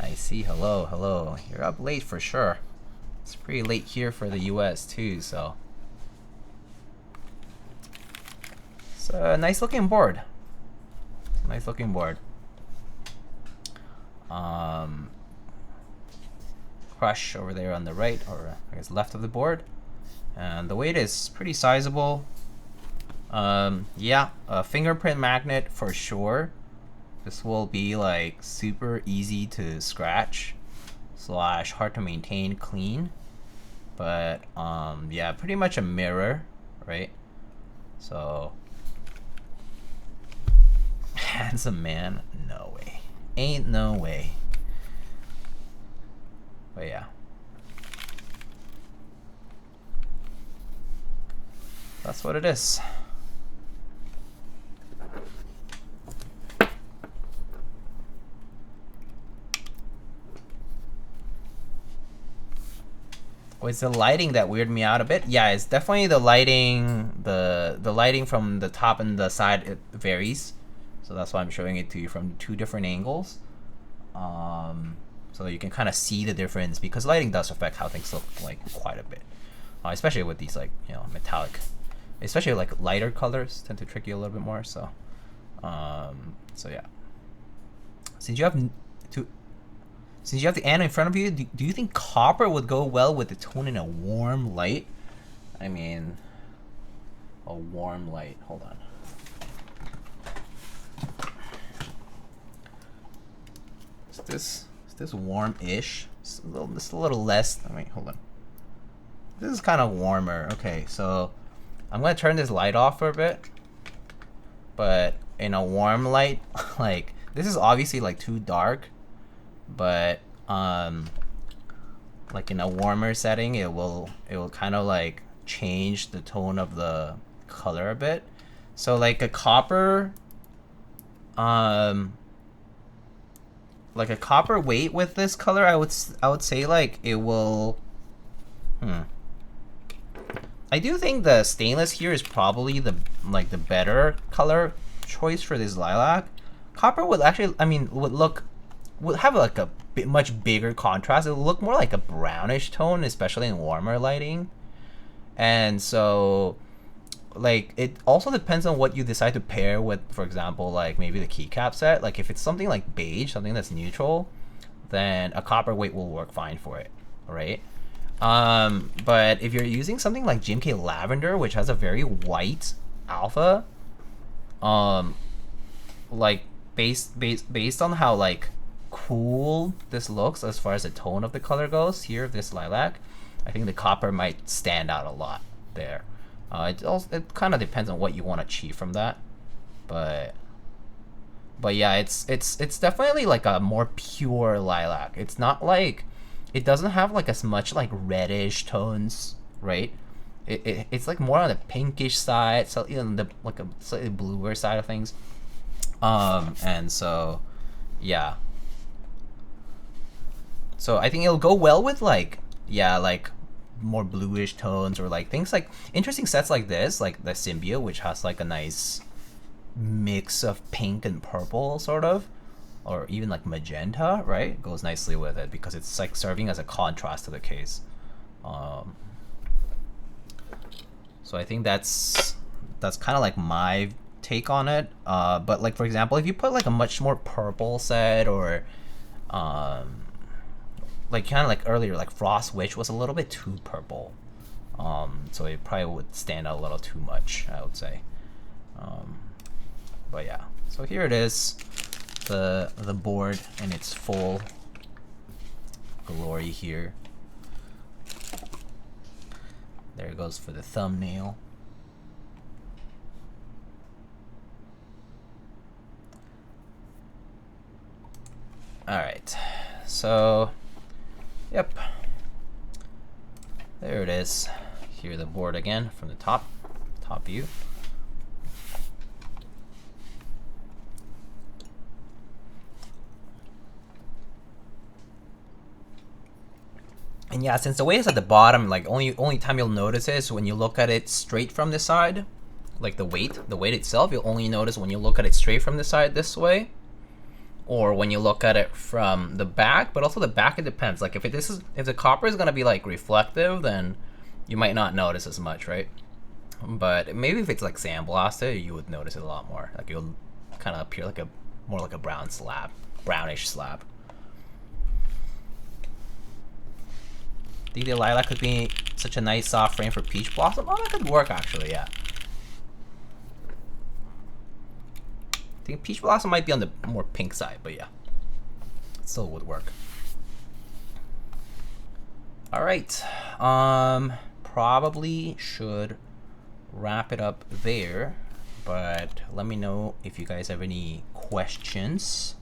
Speaker 1: I see. Hello, hello. You're up late for sure. It's pretty late here for the US too, so. It's a nice looking board. Nice looking board. Krush over there on the right, or I guess left of the board. And the weight is pretty sizable. Yeah, a fingerprint magnet for sure. This will be like super easy to scratch / hard to maintain clean. But yeah, pretty much a mirror, right? So handsome man, no way. Ain't no way. But yeah. That's what it is. Oh, it's the lighting that weirded me out a bit. Yeah, it's definitely the lighting. The lighting from the top and the side, it varies. So that's why I'm showing it to you from 2 different angles. So you can kind of see the difference, because lighting does affect how things look like quite a bit. Especially with these like, you know, metallic, especially like lighter colors tend to trick you a little bit more. So, so yeah. Since you have the anode in front of you, do you think copper would go well with the tone in a warm light? I mean, a warm light. Hold on. Is this warm-ish? Just a little less. I mean, hold on. This is kind of warmer. Okay, so I'm gonna turn this light off for a bit. But in a warm light, like this is obviously like too dark. But like in a warmer setting, it will kind of like change the tone of the color a bit. So like a copper weight with this color, I would say like it will. I do think the stainless here is probably the better color choice for this lilac. Copper would actually, I mean, would have like a much bigger contrast. It would look more like a brownish tone, especially in warmer lighting. And so, like, it also depends on what you decide to pair with. For example, like maybe the keycap set. Like if it's something like beige, something that's neutral, then a copper weight will work fine for it, right? But if you're using something like GMK Lavender, which has a very white alpha, like based on how like cool this looks as far as the tone of the color goes here of this lilac, I think the copper might stand out a lot there. It kind of depends on what you want to achieve from that, but yeah, it's definitely like a more pure lilac. It's not like, it doesn't have like as much like reddish tones, right? It's like more on the pinkish side, so you know, like a slightly bluer side of things. And so yeah, so I think it'll go well with like, yeah, like more bluish tones, or like things like interesting sets like this, like the Symbiote, which has like a nice mix of pink and purple sort of, or even like magenta, right? Goes nicely with it because it's like serving as a contrast to the case. So I think that's kind of like my take on it. But like, for example, if you put like a much more purple set, or like kind of like earlier, like Frost Witch was a little bit too purple. So it probably would stand out a little too much, I would say. But yeah, so here it is, the board in its full glory here. There it goes for the thumbnail. All right, so yep, there it is. Here the board again from the top view. And yeah, since the weight is at the bottom, like only time you'll notice is when you look at it straight from the side, like the weight itself, you'll only notice when you look at it straight from the side this way, or when you look at it from the back. But also the back, it depends. Like if the copper is gonna be like reflective, then you might not notice as much, right? But maybe if it's like sandblasted, you would notice it a lot more. Like it'll kind of appear like more like a brownish slab. The lilac could be such a nice soft frame for Peach Blossom. Oh, that could work actually, yeah. I think Peach Blossom might be on the more pink side, but yeah, it still would work. All right, probably should wrap it up there, but let me know if you guys have any questions.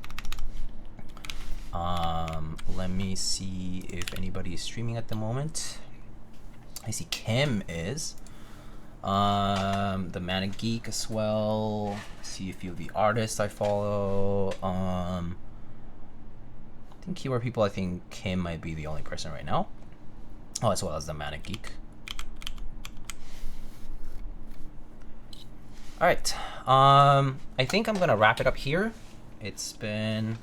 Speaker 1: Let me see if anybody is streaming at the moment. I see Kim is. The Manic Geek as well. See a few of the artists I follow. I think Keyword People, I think Kim might be the only person right now. Oh, as well as the Manic Geek. Alright. I think I'm gonna wrap it up here. It's been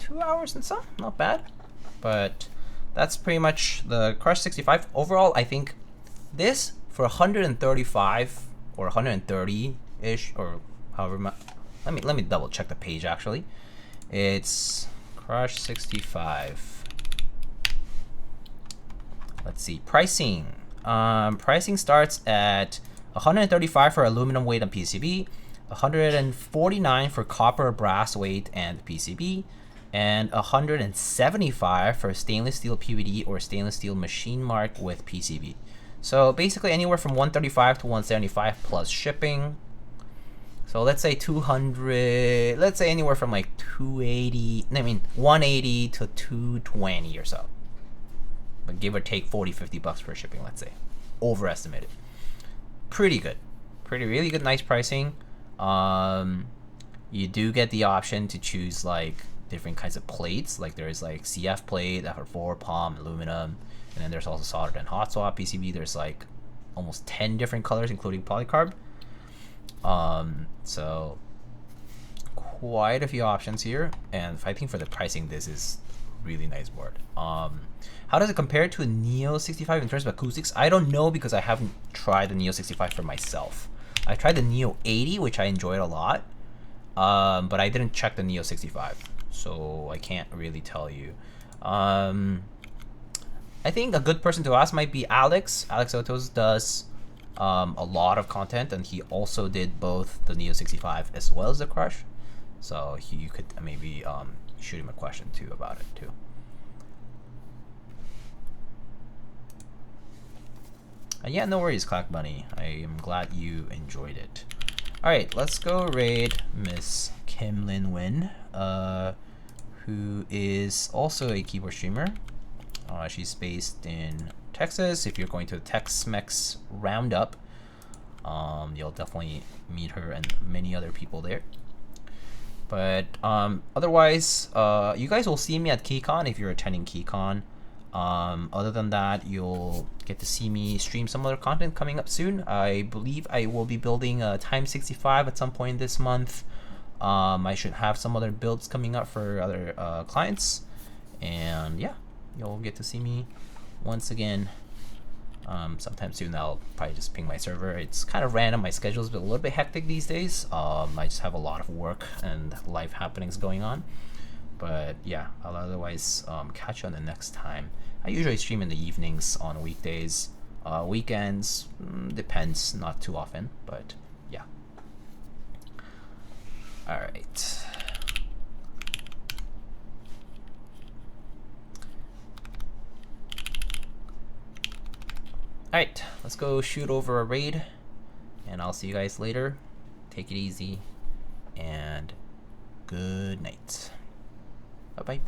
Speaker 1: 2 hours and some, not bad. But that's pretty much the Krush65. Overall, I think this for 135 or 130-ish or however much. Let me double check the page actually. It's Krush65. Let's see, pricing. Pricing starts at 135 for aluminum weight and PCB, 149 for copper, brass weight and PCB, and 175 for stainless steel PVD or stainless steel machine mark with PCB. So basically anywhere from 135 to 175 plus shipping. So let's say 200, let's say anywhere from like 180 to 220 or so. But give or take 40, 50 bucks for shipping, let's say. Overestimated. Pretty good. Really good, nice pricing. You do get the option to choose like different kinds of plates. Like there's like CF plate, FR4, POM, aluminum. And then there's also soldered and hot swap PCB. There's like almost 10 different colors, including polycarb. So quite a few options here. And I think for the pricing, this is really nice board. How does it compare to a Neo 65 in terms of acoustics? I don't know because I haven't tried the Neo 65 for myself. I tried the Neo 80, which I enjoyed a lot, but I didn't check the Neo 65, so I can't really tell you. I think a good person to ask might be Alex. Alex Otos does a lot of content, and he also did both the Neo 65 as well as the Krush. So you could maybe shoot him a question too about it too. Yeah, no worries, Clack Bunny. I am glad you enjoyed it. All right, let's go raid Miss Kim Lin Win, who is also a keyboard streamer. She's based in Texas. If you're going to the Tex-Mex Roundup, you'll definitely meet her and many other people there. But otherwise, you guys will see me at KeyCon if you're attending KeyCon. Other than that, you'll get to see me stream some other content coming up soon. I believe I will be building a Time 65 at some point this month. I should have some other builds coming up for other clients. And yeah, you'll get to see me once again sometime soon. I'll probably just ping my server. It's kind of random. My schedule's been a little bit hectic these days. I just have a lot of work and life happenings going on. But yeah, I'll otherwise catch you on the next time. I usually stream in the evenings on weekdays. Weekends, depends, not too often, but yeah. All right. All right, let's go shoot over a raid, and I'll see you guys later. Take it easy, and good night. Bye-bye.